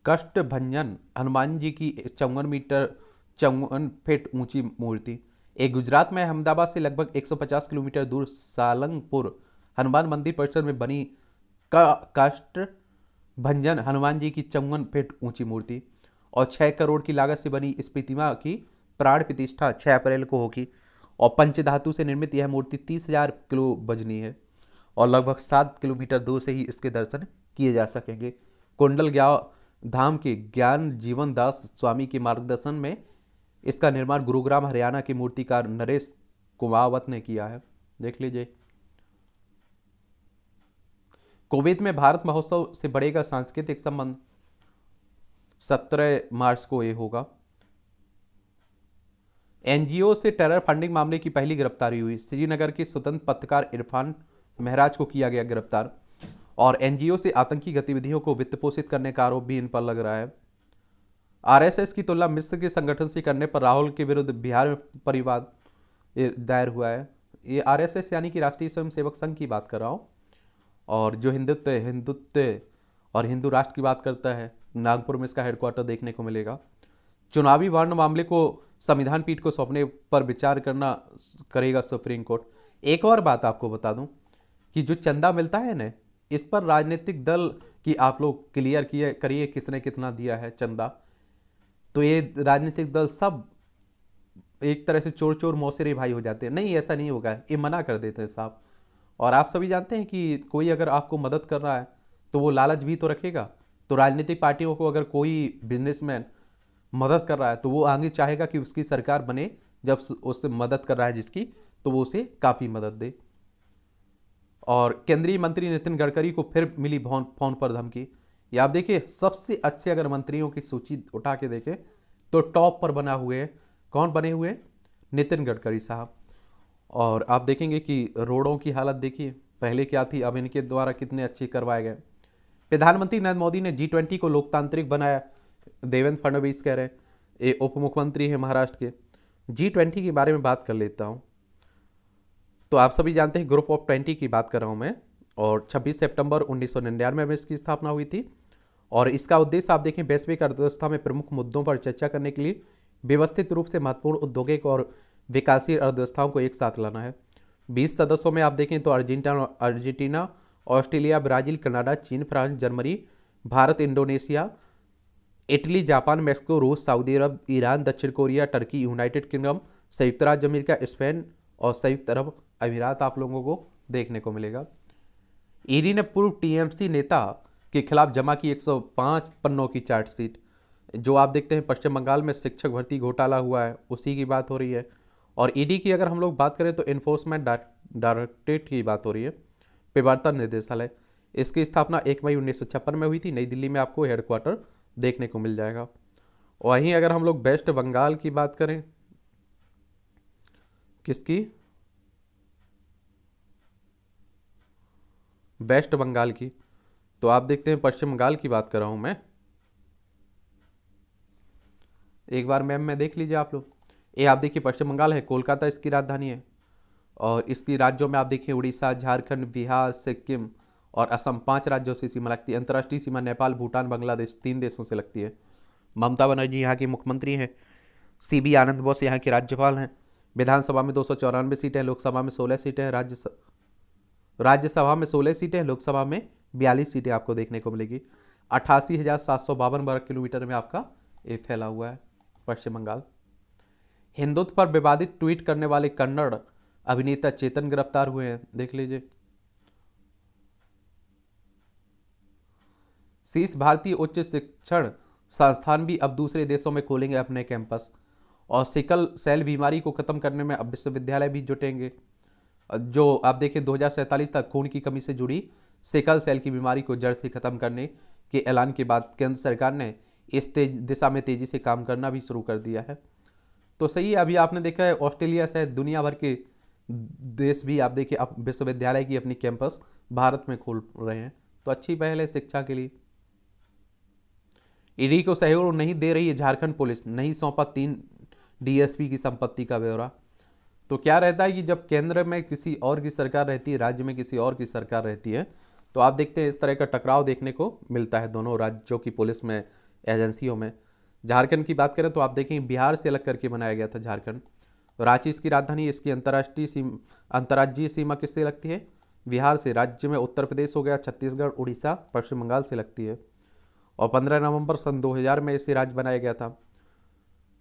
कष्टभंजन हनुमान जी की 54 फीट ऊंची मूर्ति। एक गुजरात में अहमदाबाद से लगभग 150 किलोमीटर दूर सालंगपुर हनुमान मंदिर परिसर में बनी कष्टभंजन हनुमान जी की 54 फीट ऊंची मूर्ति और 6 करोड़ की लागत से बनी इस प्रतिमा की प्राण प्रतिष्ठा 6 अप्रैल को होगी। और पंचधातु से निर्मित यह मूर्ति 30,000 किलो वजनी है और लगभग 7 किलोमीटर दूर से ही इसके दर्शन किए जा सकेंगे। कुंडल धाम के ज्ञान जीवन दास स्वामी के मार्गदर्शन में इसका निर्माण गुरुग्राम हरियाणा के मूर्तिकार नरेश कुमावत ने किया है। देख लीजिए। कुवैत में भारत महोत्सव से बढ़ेगा सांस्कृतिक संबंध। 17 मार्च को ये होगा। NGO से टेरर फंडिंग मामले की पहली गिरफ्तारी हुई। श्रीनगर के स्वतंत्र पत्रकार इरफान महराज को किया गया गिरफ्तार और NGO से आतंकी गतिविधियों को वित्त पोषित करने का आरोप भी इन पर लग रहा है। RSS की तुलना मिस्र के संगठन से करने पर राहुल के विरुद्ध बिहार में परिवाद दायर हुआ है। ये RSS यानी कि राष्ट्रीय स्वयंसेवक संघ की बात कर रहा हूँ। और जो हिंदुत्व और हिंदू राष्ट्र की बात करता है, नागपुर में इसका हेडक्वार्टर देखने को मिलेगा। चुनावी वर्ण मामले को संविधान पीठ को सौंपने पर विचार करेगा सुप्रीम कोर्ट। एक और बात आपको बता दूं कि जो चंदा मिलता है ना, इस पर राजनीतिक दल की आप लोग क्लियर करिए किसने कितना दिया है चंदा। तो ये राजनीतिक दल सब एक तरह से चोर मौसेरे भाई हो जाते हैं। नहीं, ऐसा नहीं होगा, ये मना कर देते हैं साहब। और आप सभी जानते हैं कि कोई अगर आपको मदद कर रहा है तो वो लालच भी तो रखेगा। तो राजनीतिक पार्टियों को अगर कोई बिजनेसमैन मदद कर रहा है तो वो आगे चाहेगा कि उसकी सरकार बने, जब उससे मदद कर रहा है जिसकी, तो वो उसे काफ़ी मदद दे। और केंद्रीय मंत्री नितिन गडकरी को फिर मिली फोन पर धमकी। ये आप देखिए, सबसे अच्छे अगर मंत्रियों की सूची उठा के देखें तो टॉप पर बना हुए कौन बने हुए हैं? नितिन गडकरी साहब। और आप देखेंगे कि रोडों की हालत देखिए, पहले क्या थी, अब इनके द्वारा कितने अच्छे करवाए गए। प्रधानमंत्री नरेंद्र मोदी ने G20 को लोकतांत्रिक बनाया, देवेंद्र फडणवीस कह रहे हैं। ये उप मुख्यमंत्री हैं महाराष्ट्र के। G20 के बारे में बात कर लेता हूँ। तो आप सभी जानते हैं ग्रुप ऑफ 20 की बात कर रहा हूँ मैं, और 26 सितंबर 1999 में इसकी स्थापना हुई थी। और इसका उद्देश्य आप देखें, वैश्विक अर्थव्यवस्था में प्रमुख मुद्दों पर चर्चा करने के लिए व्यवस्थित रूप से महत्वपूर्ण औद्योगिक और विकासशील अर्थव्यवस्थाओं को एक साथ लाना है। 20 सदस्यों में आप देखें तो अर्जेंटीना, ऑस्ट्रेलिया, ब्राजील, कनाडा, चीन, France, Germany, Bharat, Indonesia, Italy, Japan, Mexico, रूस, सऊदी अरब, ईरान, दक्षिण कोरिया, टर्की, यूनाइटेड किंगडम, संयुक्त राज्य अमेरिका, स्पेन और संयुक्त अरब अमीरात आप लोगों को देखने को मिलेगा। ईडी ने पूर्व टीएमसी नेता के खिलाफ जमा की 105 पन्नों की चार्जशीट। जो आप देखते हैं पश्चिम बंगाल में शिक्षक भर्ती घोटाला हुआ है, उसी की बात हो रही है। और ईडी की अगर हम लोग बात करें तो इन्फोर्समेंट डायरेक्टरेट की बात हो रही है, प्रवर्तन निदेशालय। इसकी स्थापना 1 मई 1956 में हुई थी। नई दिल्ली में आपको हेडक्वार्टर देखने को मिल जाएगा। वहीं अगर हम लोग वेस्ट बंगाल की बात करें, किसकी? वेस्ट बंगाल की, तो आप देखते हैं पश्चिम बंगाल की बात कर रहा हूं मैं। एक बार मैम में देख लीजिए आप लोग। ये आप देखिए पश्चिम बंगाल है, कोलकाता इसकी राजधानी है। और इसकी राज्यों में आप देखिए उड़ीसा, झारखंड, बिहार, सिक्किम और असम, 5 राज्यों से सीमा लगती है। अंतर्राष्ट्रीय सीमा नेपाल, भूटान, बांग्लादेश, 3 देशों से लगती है। ममता बनर्जी यहाँ की मुख्यमंत्री हैं। CB आनंद बोस यहाँ के राज्यपाल हैं। विधानसभा में 294 सीटें, लोकसभा में 16 सीटें हैं, राज्यसभा में 16 सीटें, लोकसभा में 42 सीटें आपको देखने को मिलेगी। 88,752 वर्ग किलोमीटर में आपका ये फैला हुआ है पश्चिम बंगाल। हिंदुत्व पर विवादित ट्वीट करने वाले कन्नड़ अभिनेता चेतन गिरफ्तार हुए हैं, देख लीजिए। शीर्ष भारतीय उच्च शिक्षण संस्थान भी अब दूसरे देशों में खोलेंगे अपने कैंपस। और सिकल सेल बीमारी को खत्म करने में अब विश्वविद्यालय भी जुटेंगे। जो आप देखें 2047 तक खून की कमी से जुड़ी सिकल सेल की बीमारी को जड़ से खत्म करने के ऐलान के बाद केंद्र सरकार ने इस दिशा में तेजी से काम करना भी शुरू कर दिया है। तो सही है। अभी आपने देखा है ऑस्ट्रेलिया सहित दुनिया भर के देश भी आप देखिए अब विश्वविद्यालय की अपनी कैंपस भारत में खोल रहे हैं। तो अच्छी पहल है शिक्षा के लिए। ईडी को सहयोग नहीं दे रही है झारखंड पुलिस, नहीं सौंपा 3 DSP की संपत्ति का ब्यौरा। तो क्या रहता है कि जब केंद्र में किसी और की सरकार रहती है, राज्य में किसी और की सरकार रहती है, तो आप देखते हैं इस तरह का टकराव देखने को मिलता है दोनों राज्यों की पुलिस में, एजेंसियों में। झारखंड की बात करें तो आप देखें बिहार से अलग करके बनाया गया था झारखंड। रांची इसकी राजधानी, इसकी अंतर्राज्यीय सीमा किससे लगती है? बिहार से। राज्य में उत्तर प्रदेश हो गया, छत्तीसगढ़, उड़ीसा, पश्चिम बंगाल से लगती है। और 15 नवंबर सन 2000 में इसे राज्य बनाया गया था।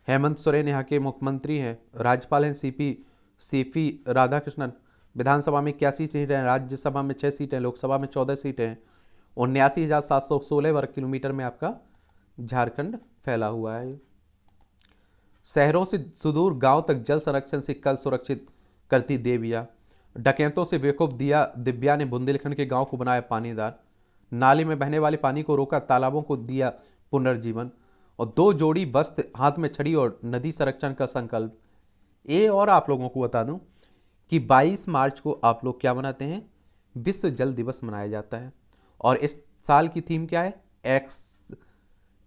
हेमंत सोरेन यहाँ के मुख्यमंत्री हैं। राज्यपाल हैं CP राधाकृष्णन। विधानसभा में 81 सीटें हैं, राज्यसभा में 6 सीटें, लोकसभा में 14 सीटें हैं। 79,716 वर्ग किलोमीटर में आपका झारखंड फैला हुआ है। शहरों से सुदूर गांव तक जल संरक्षण से कल सुरक्षित करती देविया। डकैतों से बेखौफ दिव्या ने बुंदेलखंड के गांव को बनाया पानीदार। नाले में बहने वाले पानी को रोका, तालाबों को दिया पुनर्जीवन। और 2 जोड़ी वस्त्र, हाथ में छड़ी और नदी संरक्षण का संकल्प। ये और आप लोगों को बता दूं कि 22 मार्च को आप लोग क्या मनाते हैं? विश्व जल दिवस मनाया जाता है। और इस साल की थीम क्या है?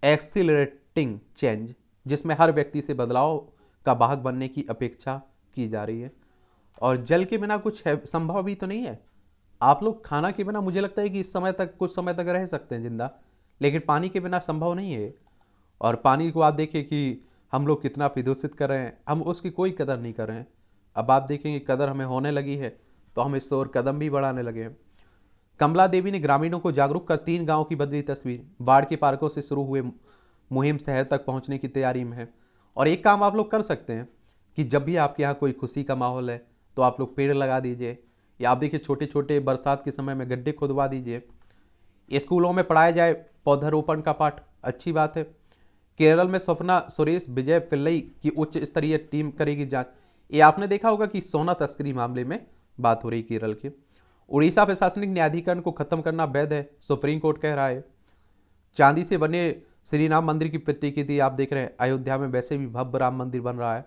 एक्सीलरेटिंग चेंज, जिसमें हर व्यक्ति से बदलाव का भाग बनने की अपेक्षा की जा रही है। और जल के बिना कुछ है संभव भी तो नहीं है। आप लोग खाना के बिना मुझे लगता है कि कुछ समय तक रह सकते हैं जिंदा, लेकिन पानी के बिना संभव नहीं है। और पानी को आप देखिए कि हम लोग कितना प्रदूषित कर रहे हैं, हम उसकी कोई कदर नहीं कर रहे हैं। अब आप देखेंगे कदर हमें होने लगी है तो हम इस ओर कदम भी बढ़ाने लगे हैं। कमला देवी ने ग्रामीणों को जागरूक कर 3 गांवों की बदली तस्वीर। बाढ़ के पार्कों से शुरू हुए मुहिम शहर तक पहुंचने की तैयारी में है। और एक काम आप लोग कर सकते हैं कि जब भी आपके यहाँ कोई खुशी का माहौल है तो आप लोग पेड़ लगा दीजिए, या आप देखिए छोटे छोटे बरसात के समय में गड्ढे खुदवा दीजिए। स्कूलों में पढ़ाया जाए पौधारोपण का पाठ, अच्छी बात है। केरल में स्वप्ना सुरेश विजय पिल्लई की उच्च स्तरीय टीम करेगी जांच। ये आपने देखा होगा कि सोना तस्करी मामले में बात हो रही केरल की। उड़ीसा प्रशासनिक न्यायाधिकरण को खत्म करना वैध है, सुप्रीम कोर्ट कह रहा है। चांदी से बने श्री राम मंदिर की प्रतिकृति आप देख रहे हैं, अयोध्या में वैसे भी भव्य राम मंदिर बन रहा है,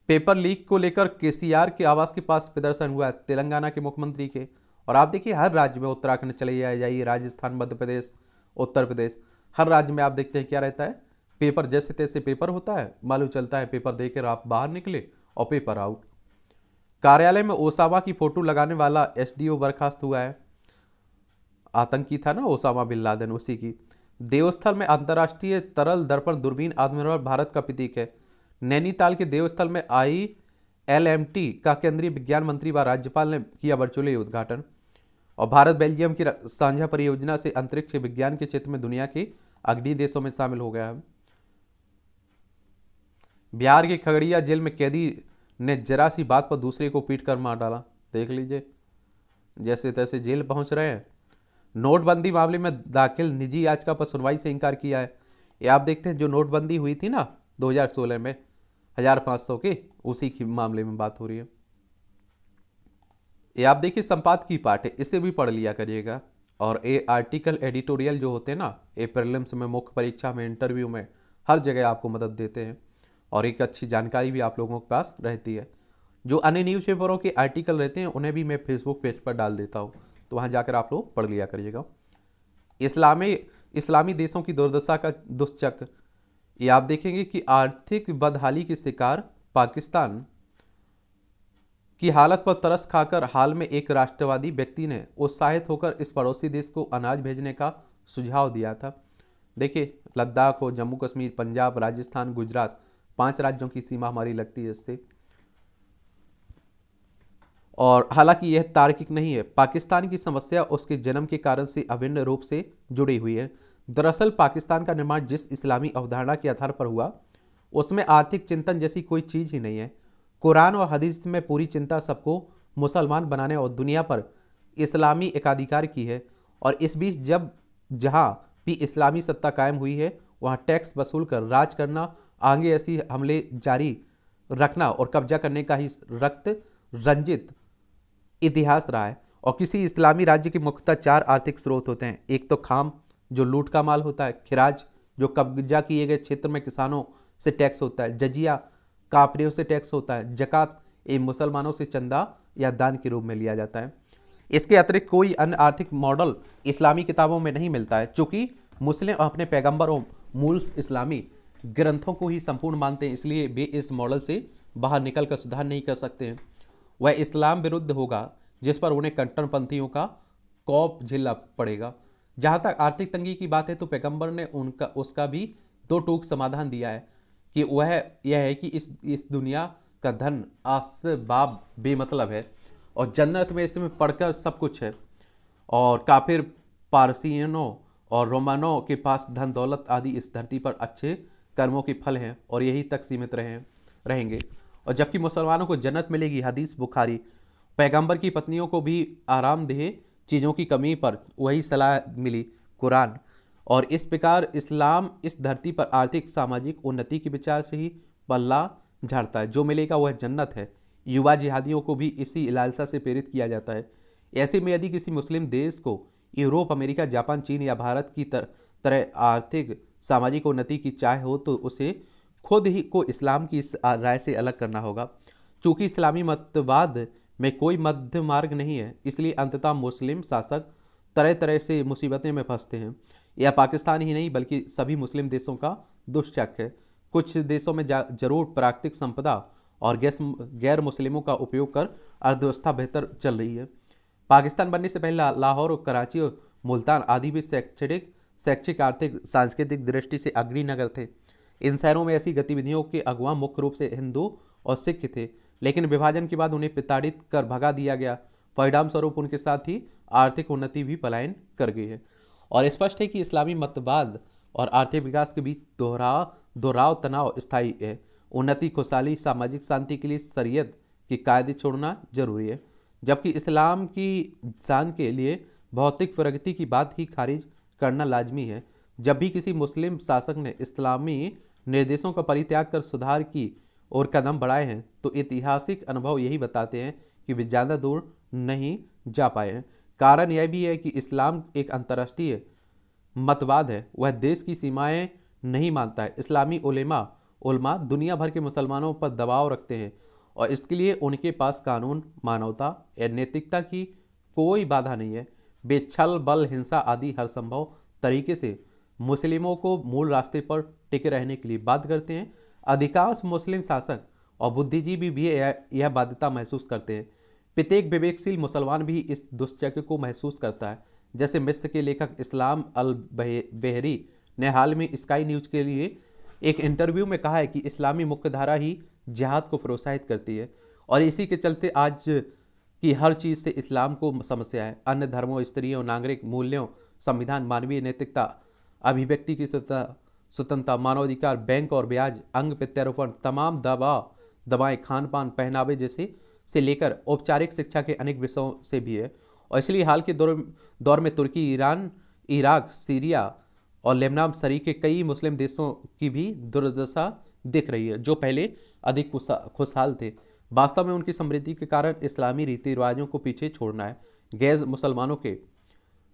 पेपर लीक को लेकर केसीआर के आवास के पास प्रदर्शन हुआ है तेलंगाना के मुख्यमंत्री के। और आप देखिए हर राज्य में, उत्तराखंड चले जाइए, राजस्थान, मध्य प्रदेश, उत्तर प्रदेश, हर राज्य में आप देखते हैं क्या रहता है, पेपर जैसे तैसे पेपर होता है, मालूम चलता है पेपर देकर आप बाहर निकले और पेपर आउट। कार्यालय में ओसामा की फोटो लगाने वाला एसडीओ बर्खास्त हुआ है। आतंकी था ना ओसामा बिन लादेन, उसी की। देवस्थल में अंतर्राष्ट्रीय तरल दर्पण दूरबीन आत्मनिर्भर भारत का प्रतीक है। नैनीताल के देवस्थल में ILMT का केंद्रीय विज्ञान मंत्री व राज्यपाल ने किया वर्चुअली उद्घाटन। और भारत बेल्जियम की साझा परियोजना से अंतरिक्ष विज्ञान के क्षेत्र में दुनिया के अग्रणी देशों में शामिल हो गया है। बिहार के खगड़िया जेल में कैदी ने जरा सी बात पर दूसरे को पीट कर मार डाला। देख लीजिए, जैसे तैसे जेल पहुंच रहे हैं। नोटबंदी मामले में दाखिल निजी याचिका पर सुनवाई से इनकार किया है। ये आप देखते हैं जो नोटबंदी हुई थी ना 2016 में 1500 के, उसी की मामले में बात हो रही है। ये आप देखिए संपादकीय पाठ है, इसे भी पढ़ लिया करिएगा। और ये आर्टिकल एडिटोरियल जो होते हैं ना, ये प्रीलिम्स में, मुख्य परीक्षा में, इंटरव्यू में, हर जगह आपको मदद देते हैं और एक अच्छी जानकारी भी आप लोगों के पास रहती है। जो अन्य न्यूज़पेपरों के आर्टिकल रहते हैं उन्हें भी मैं फेसबुक पेज पर डाल देता हूँ, तो वहाँ जाकर आप लोग पढ़ लिया करिएगा। इस्लामी देशों की दुर्दशा का दुष्चक्र, ये आप देखेंगे कि आर्थिक बदहाली के शिकार पाकिस्तान की हालत पर तरस खाकर हाल में एक राष्ट्रवादी व्यक्ति ने उत्साहित होकर इस पड़ोसी देश को अनाज भेजने का सुझाव दिया था। देखिए लद्दाख हो, जम्मू कश्मीर, पंजाब, राजस्थान, गुजरात, 5 राज्यों की सीमा हमारी लगती है इससे। और हालांकि यह तार्किक नहीं है, पाकिस्तान की समस्या उसके जन्म के कारण से अभिन्न रूप से जुड़ी हुई है। दरअसल पाकिस्तान का निर्माण जिस इस्लामी अवधारणा के आधार पर हुआ, उसमें आर्थिक चिंतन जैसी कोई चीज ही नहीं है। कुरान और हदीस में पूरी चिंता सबको मुसलमान बनाने और दुनिया पर इस्लामी एकाधिकार की है। और इस बीच जब जहां भी इस्लामी सत्ता कायम हुई है, वहां टैक्स वसूल कर राज करना, आगे ऐसी हमले जारी रखना और कब्जा करने का ही रक्त रंजित इतिहास रहा है। और किसी इस्लामी राज्य के मुख्यतः 4 आर्थिक स्रोत होते हैं। एक तो खाम, जो लूट का माल होता है, खिराज, जो कब्जा किए गए क्षेत्र में किसानों से टैक्स होता है, जजिया, काफिरों से टैक्स होता है, जकात, ये मुसलमानों से चंदा या दान के रूप में लिया जाता है। इसके अतिरिक्त कोई अन्य आर्थिक मॉडल इस्लामी किताबों में नहीं मिलता है। चूंकि मुस्लिम अपने पैगंबरों, मूल इस्लामी ग्रंथों को ही संपूर्ण मानते हैं, इसलिए वे इस मॉडल से बाहर निकल कर सुधार नहीं कर सकते हैं। वह इस्लाम विरुद्ध होगा जिस पर उन्हें कट्टरपंथियों का कौप झेलना पड़ेगा। जहां तक आर्थिक तंगी की बात है, तो पैगंबर ने उसका भी 2 टूक समाधान दिया है कि वह यह है कि इस दुनिया का धन असबाब बेमतलब है और जन्नत में इसमें पढ़कर सब कुछ है। और काफिर पारसियनों और रोमानों के पास धन दौलत आदि इस धरती पर अच्छे कर्मों के फल हैं और यही तक सीमित रहेंगे। और जबकि मुसलमानों को जन्नत मिलेगी, हदीस बुखारी। पैगंबर की पत्नियों को भी आरामदेह चीज़ों की कमी पर वही सलाह मिली, कुरान। और इस प्रकार इस्लाम इस धरती पर आर्थिक सामाजिक उन्नति के विचार से ही पल्ला झाड़ता है। जो मिलेगा वह जन्नत है। युवा जिहादियों को भी इसी लालसा से प्रेरित किया जाता है। ऐसे में यदि किसी मुस्लिम देश को यूरोप, अमेरिका, जापान, चीन या भारत की तरह आर्थिक सामाजिक उन्नति की चाह हो, तो उसे खुद ही को इस्लाम की इस राय से अलग करना होगा। चूंकि इस्लामी मतवाद में कोई मध्य मार्ग नहीं है, इसलिए अंततः मुस्लिम शासक तरह तरह से मुसीबतें में फंसते हैं। यह पाकिस्तान ही नहीं बल्कि सभी मुस्लिम देशों का दुष्चक्र है। कुछ देशों में जरूर प्राकृतिक संपदा और गैर मुस्लिमों का उपयोग कर अर्थव्यवस्था बेहतर चल रही है। पाकिस्तान बनने से पहले लाहौर और कराची और मुल्तान आदि भी शैक्षिक, आर्थिक, सांस्कृतिक दृष्टि से अग्रणी नगर थे। इन शहरों में ऐसी गतिविधियों के अगुवा मुख्य रूप से हिंदू और सिख थे, लेकिन विभाजन के बाद उन्हें प्रताड़ित कर भगा दिया गया। परिणाम स्वरूप उनके साथ ही आर्थिक उन्नति भी पलायन कर गई है। और स्पष्ट है कि इस्लामी मतवाद और आर्थिक विकास के बीच दोहराव तनाव स्थायी है। उन्नति, खुशहाली, सामाजिक शांति के लिए शरीयत के कायदे छोड़ना जरूरी है, जबकि इस्लाम की शान के लिए भौतिक प्रगति की बात ही खारिज करना लाजमी है। जब भी किसी मुस्लिम शासक ने इस्लामी निर्देशों का परित्याग कर सुधार की और कदम बढ़ाए हैं, तो ऐतिहासिक अनुभव यही बताते हैं कि वे ज़्यादा दूर नहीं जा पाए हैं। कारण यह भी है कि इस्लाम एक अंतर्राष्ट्रीय मतवाद है, वह देश की सीमाएं नहीं मानता है। इस्लामी उलेमा उलमा दुनिया भर के मुसलमानों पर दबाव रखते हैं और इसके लिए उनके पास कानून, मानवता या नैतिकता की कोई बाधा नहीं है। वे छल, बल, हिंसा आदि हर संभव तरीके से मुस्लिमों को मूल रास्ते पर टिके रहने के लिए बाध्य करते हैं। अधिकांश मुस्लिम शासक और बुद्धिजीवी भी यह बाध्यता महसूस करते हैं। प्रत्येक विवेकशील मुसलमान भी इस दुष्चक्र को महसूस करता है। जैसे मिस्र के लेखक इस्लाम अल बहरी ने हाल में स्काई न्यूज के लिए एक इंटरव्यू में कहा है कि इस्लामी मुख्यधारा ही जिहाद को प्रोत्साहित करती है और इसी के चलते आज की हर चीज़ से इस्लाम को समस्या है। अन्य धर्मों, स्त्रियों, नागरिक मूल्यों, संविधान, मानवीय नैतिकता, अभिव्यक्ति की स्वतंत्रता, मानवाधिकार, बैंक और ब्याज, अंग प्रत्यारोपण, तमाम दवाएं, खान पान, पहनावे जैसे से लेकर औपचारिक शिक्षा के अनेक विषयों से भी है। और इसलिए हाल के दौर में तुर्की, ईरान, इराक, सीरिया और लेबनान सरीख के कई मुस्लिम देशों की भी दुर्दशा दिख रही है, जो पहले अधिक खुशहाल थे। वास्तव में उनकी समृद्धि के कारण इस्लामी रीति रिवाजों को पीछे छोड़ना है, गैर मुसलमानों के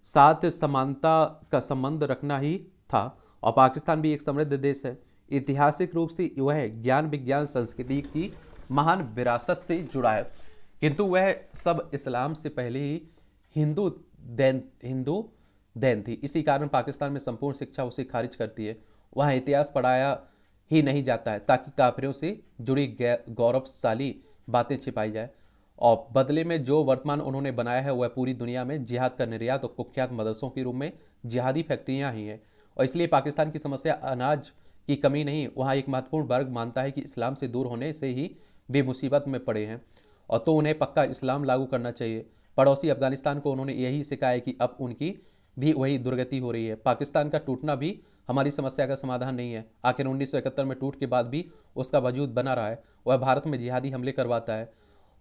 साथ समानता का संबंध रखना ही था। और पाकिस्तान भी एक समृद्ध देश है। ऐतिहासिक रूप से वह ज्ञान, विज्ञान, संस्कृति की महान विरासत से जुड़ा है, किंतु वह सब इस्लाम से पहले ही हिंदू देन थी। इसी कारण पाकिस्तान में संपूर्ण शिक्षा उसे खारिज करती है। वहाँ इतिहास पढ़ाया ही नहीं जाता है ताकि काफिरों से जुड़ी गौरवशाली बातें छिपाई जाए और बदले में जो वर्तमान उन्होंने बनाया है वह पूरी दुनिया में जिहाद का निर्यात और कुख्यात मदरसों के रूप में जिहादी फैक्ट्रियां ही हैं। और इसलिए पाकिस्तान की समस्या अनाज की कमी नहीं, वहाँ एक महत्वपूर्ण वर्ग मानता है कि इस्लाम से दूर होने से ही वे मुसीबत में पड़े हैं और तो उन्हें पक्का इस्लाम लागू करना चाहिए। पड़ोसी अफगानिस्तान को उन्होंने यही सिखाया कि अब उनकी भी वही दुर्गति हो रही है। पाकिस्तान का टूटना भी हमारी समस्या का समाधान नहीं है। आखिर 1971 में टूट के बाद भी उसका वजूद बना रहा है। वह भारत में जिहादी हमले करवाता है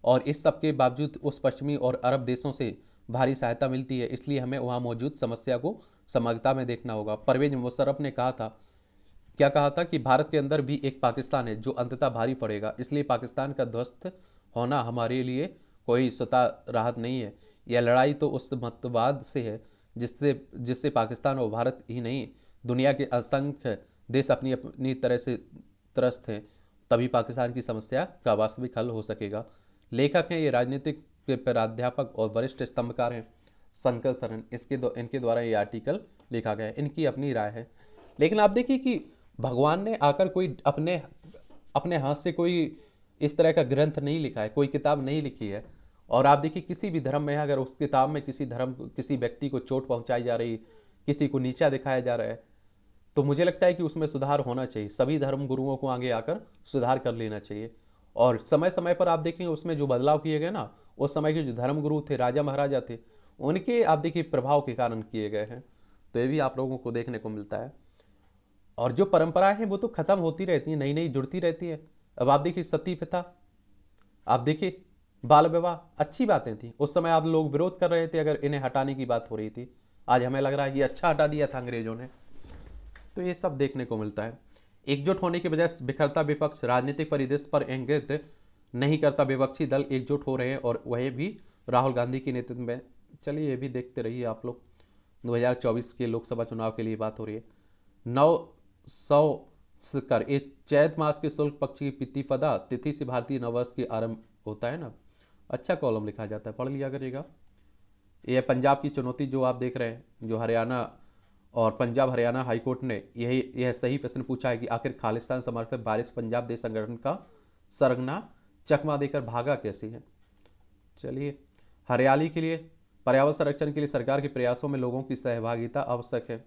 और इस सब के बावजूद उस पश्चिमी और अरब देशों से भारी सहायता मिलती है। इसलिए हमें वहाँ मौजूद समस्या को समग्रता में देखना होगा। परवेज मुशर्रफ ने कहा था, क्या कहा था कि भारत के अंदर भी एक पाकिस्तान है जो अंततः भारी पड़ेगा। इसलिए पाकिस्तान का ध्वस्त होना हमारे लिए कोई स्वतः राहत नहीं है। यह लड़ाई तो उस मतवाद से है जिससे पाकिस्तान और भारत ही नहीं, दुनिया के असंख्य देश अपनी अपनी तरह से त्रस्त हैं। तभी पाकिस्तान की समस्या का वास्तविक हल हो सकेगा। लेखक हैं ये राजनीतिक प्राध्यापक और वरिष्ठ स्तंभकार हैं शंकर सरन। इनके द्वारा ये आर्टिकल लिखा गया है। इनकी अपनी राय है। लेकिन आप देखिए कि भगवान ने आकर कोई अपने हाथ से कोई इस तरह का ग्रंथ नहीं लिखा है, कोई किताब नहीं लिखी है। और आप देखिए किसी भी धर्म में अगर उस किताब में किसी व्यक्ति को चोट पहुंचाई जा रही, किसी को नीचा दिखाया जा रहा है, तो मुझे लगता है कि उसमें सुधार होना चाहिए। सभी धर्म गुरुओं को आगे आकर सुधार कर लेना चाहिए। और समय समय पर आप देखेंगे उसमें जो बदलाव किए गए ना, उस समय के जो धर्म गुरु थे, राजा महाराजा थे, उनके आप देखिए प्रभाव के कारण किए गए हैं। तो ये भी आप लोगों को देखने को मिलता है। और जो परंपराएं हैं वो तो खत्म होती रहती हैं, नई नई जुड़ती रहती है। अब आप देखिए सती प्रथा, आप देखिए बाल विवाह, अच्छी बातें थी उस समय। आप लोग विरोध कर रहे थे अगर इन्हें हटाने की बात हो रही थी। आज हमें लग रहा है कि अच्छा हटा दिया था अंग्रेजों ने। तो ये सब देखने को मिलता है। एकजुट होने के बजाय बिखरता विपक्ष राजनीतिक परिदृश्य पर इंगित नहीं करता। विपक्षी दल एकजुट हो रहे हैं और वह भी राहुल गांधी के नेतृत्व में। चलिए ये भी देखते रहिए आप लोग। 2024 के लोकसभा चुनाव के लिए बात हो रही है। 900 कर एक चैत मास के शुक्ल पक्ष की प्रतिपदा तिथि से भारतीय नववर्ष के आरंभ होता है ना। अच्छा कॉलम लिखा जाता है, पढ़ लिया करिएगा। यह पंजाब की चुनौती जो आप देख रहे हैं, जो हरियाणा और पंजाब हरियाणा हाईकोर्ट ने यह सही प्रश्न पूछा है कि आखिर खालिस्तान समर्थक बारिश पंजाब देश संगठन का सरगना चकमा देकर भागा कैसे है। चलिए, हरियाली के लिए, पर्यावरण संरक्षण के लिए सरकार के प्रयासों में लोगों की सहभागिता आवश्यक है।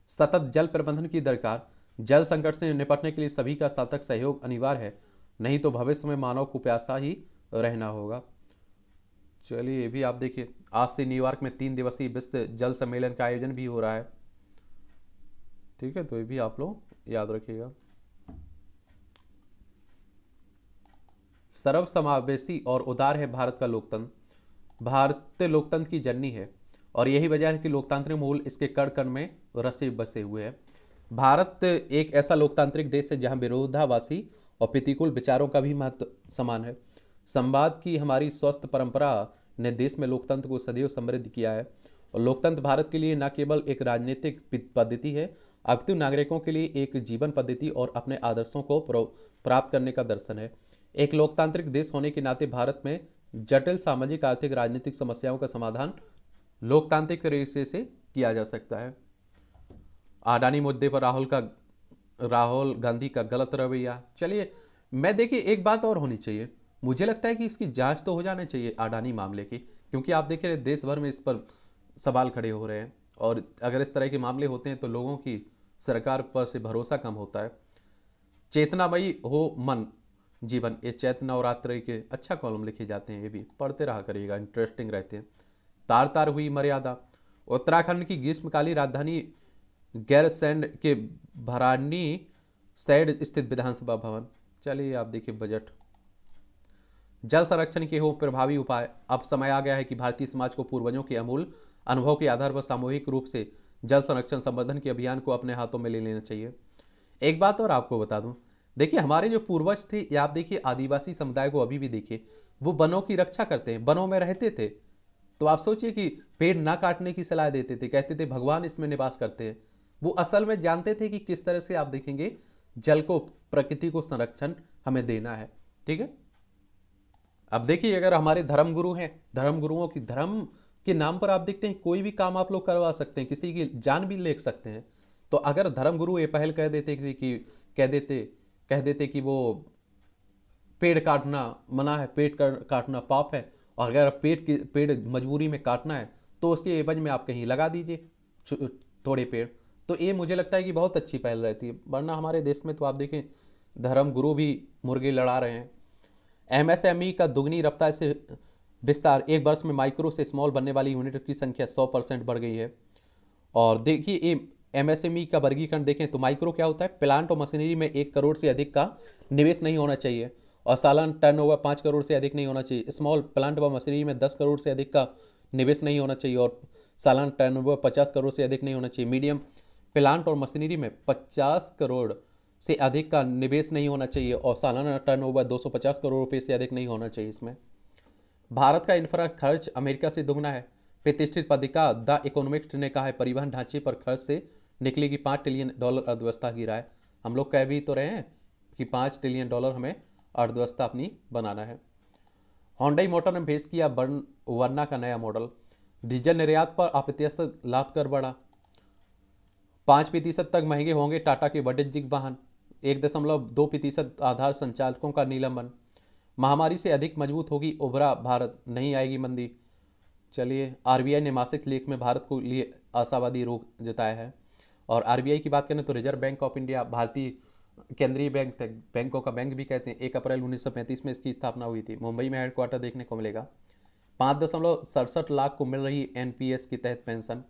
सतत जल प्रबंधन की दरकार, जल संकट से निपटने के लिए सभी का सार्थक सहयोग अनिवार्य है, नहीं तो भविष्य में मानव को प्यासा ही रहना होगा। चलिए ये भी आप देखिए, आज से न्यूयॉर्क में 3 दिवसीय विश्व जल सम्मेलन का आयोजन भी हो रहा है। ठीक है, तो ये भी आप लोग याद रखिएगा। सर्वसमावेशी और उदार है भारत का लोकतंत्र। भारतीय लोकतंत्र की जननी है और यही वजह है कि लोकतांत्रिक मूल इसके कण कण में रसे बसे हुए हैं। भारत एक ऐसा लोकतांत्रिक देश है जहां विरोधाभासी और प्रतिकूल विचारों का भी महत्व समान है। संवाद की हमारी स्वस्थ परंपरा ने देश में लोकतंत्र को सदैव समृद्ध किया है और लोकतंत्र भारत के लिए न केवल एक राजनीतिक पद्धति है एक्टिव नागरिकों के लिए एक जीवन पद्धति और अपने आदर्शों को प्राप्त करने का दर्शन है। एक लोकतांत्रिक देश होने के नाते भारत में जटिल सामाजिक, आर्थिक, राजनीतिक समस्याओं का समाधान लोकतांत्रिक तरीके से किया जा सकता है। अडानी मुद्दे पर राहुल गांधी का गलत रवैया। चलिए, मैं देखिए एक बात और होनी चाहिए, मुझे लगता है कि इसकी जांच तो हो जानी चाहिए अडानी मामले की, क्योंकि आप देख रहे हैं देश भर में इस पर सवाल खड़े हो रहे हैं, और अगर इस तरह के मामले होते हैं तो लोगों की सरकार पर से भरोसा कम होता है। चेतनामयी हो मन जीवन, ये चैत्र नवरात्रि के अच्छा कॉलम लिखे जाते हैं, ये भी पढ़ते रहा करिएगा, इंटरेस्टिंग रहते हैं। तार तार हुई मर्यादा। उत्तराखंड की ग्रीष्मकालीन राजधानी गैरसैंड के भरानी सैड स्थित विधानसभा भवन। चलिए आप देखिए बजट। जल संरक्षण के हो प्रभावी उपाय। अब समय आ गया है कि भारतीय समाज को पूर्वजों के अमूल अनुभव के आधार पर सामूहिक रूप से जल संरक्षण संवर्धन के अभियान को अपने हाथों में ले लेना चाहिए। एक बात और आपको बता दूं, देखिए हमारे जो पूर्वज थे, या आप देखिए आदिवासी समुदाय को अभी भी देखिए, वो वनों की रक्षा करते हैं, वनों में रहते थे। तो आप सोचिए कि पेड़ ना काटने की सलाह देते थे, कहते थे भगवान इसमें निवास करते हैं। वो असल में जानते थे कि किस तरह से आप देखेंगे जल को, प्रकृति को संरक्षण हमें देना है। ठीक है, अब देखिए अगर हमारे धर्मगुरु हैं, धर्मगुरुओं की धर्म के नाम पर आप देखते हैं कोई भी काम आप लोग करवा सकते हैं, किसी की जान भी ले सकते हैं। तो अगर धर्मगुरु ये पहल कह देते कि वो पेड़ काटना मना है, काटना पाप है, और अगर पेड़ मजबूरी में काटना है तो उसके एवज में आप कहीं लगा दीजिए थोड़े पेड़, तो ये मुझे लगता है कि बहुत अच्छी पहल रहती है। वरना हमारे देश में तो आप देखें धर्मगुरु भी मुर्गे लड़ा रहे हैं। एमएसएमई का दुगनी रफ्तार से विस्तार। एक वर्ष में माइक्रो से स्मॉल बनने वाली यूनिट की संख्या 100% बढ़ गई है। और देखिए ये एमएसएमई का वर्गीकरण देखें तो माइक्रो क्या होता है, प्लांट और मशीनरी में 1 करोड़ से अधिक का निवेश नहीं होना चाहिए और सालाना टर्नओवर 5 करोड़ से अधिक नहीं होना चाहिए। स्मॉल प्लांट व मशीनरी में 10 करोड़ से अधिक का निवेश नहीं होना चाहिए और सालाना टर्नओवर 50 करोड़ से अधिक नहीं होना चाहिए। मीडियम प्लांट और मशीनरी में 50 करोड़ से अधिक का निवेश नहीं होना चाहिए और सालाना टर्नओवर 250 करोड़ रुपये से अधिक नहीं होना चाहिए। इसमें भारत का इंफ्रा खर्च अमेरिका से दुगना है। प्रतिष्ठित पत्रिका द इकोनॉमिस्ट ने कहा है परिवहन ढांचे पर खर्च से निकलेगी $5 ट्रिलियन अर्थव्यवस्था की राय। हम लोग कह भी तो रहे हैं कि $5 ट्रिलियन हमें अर्थव्यवस्था अपनी बनाना है। होंडई मोटर ने पेश किया वर्ना का नया मॉडल। डीजल निर्यात पर अप्रत्याशित लाभ कर बढ़ा। 5% तक महंगे होंगे टाटा के वाणिज्यिक वाहन। 1.2% आधार संचालकों का निलंबन। महामारी से अधिक मजबूत होगी उभरा भारत, नहीं आएगी मंदी। चलिए, आरबीआई ने मासिक लेख में भारत को लिए आशावादी रुख जताया है। और आरबीआई की बात करें तो रिजर्व बैंक ऑफ इंडिया, भारतीय केंद्रीय बैंक, बैंकों का बैंक भी कहते हैं, 1 अप्रैल 1935 में इसकी स्थापना हुई थी। मुंबई में हेडक्वार्टर देखने को मिलेगा। 5.67 लाख को मिल रही एनपीएस के तहत पेंशन।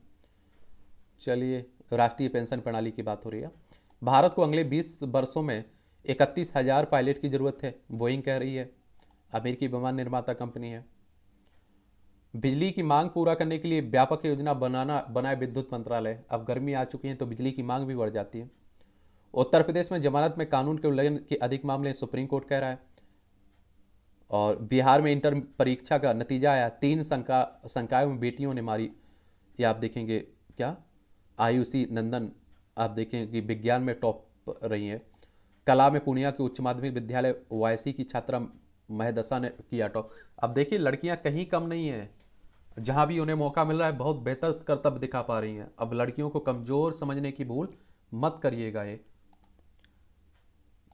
चलिए, राष्ट्रीय पेंशन प्रणाली की बात हो रही है। भारत को अगले 20 वर्षों में 31,000 पायलट की जरूरत है, बोइंग कह रही है, अमेरिकी विमान निर्माता कंपनी है। बिजली की मांग पूरा करने के लिए व्यापक योजना बनाए विद्युत मंत्रालय। अब गर्मी आ चुकी है तो बिजली की मांग भी बढ़ जाती है। उत्तर प्रदेश में जमानत में कानून के उल्लंघन के अधिक मामले, सुप्रीम कोर्ट कह रहा है। और बिहार में इंटर परीक्षा का नतीजा आया, 3 संकायों में बेटियों ने मारी। ये आप देखेंगे क्या, आयुषी नंदन आप देखें कि विज्ञान में टॉप रही है। कला में पूर्णिया के उच्च माध्यमिक विद्यालय वायसी की छात्रा महदशा ने किया टॉप। अब देखिए लड़कियां कहीं कम नहीं है, जहां भी उन्हें मौका मिल रहा है बहुत बेहतर कर्तव्य दिखा पा रही हैं। अब लड़कियों को कमजोर समझने की भूल मत करिएगा। ये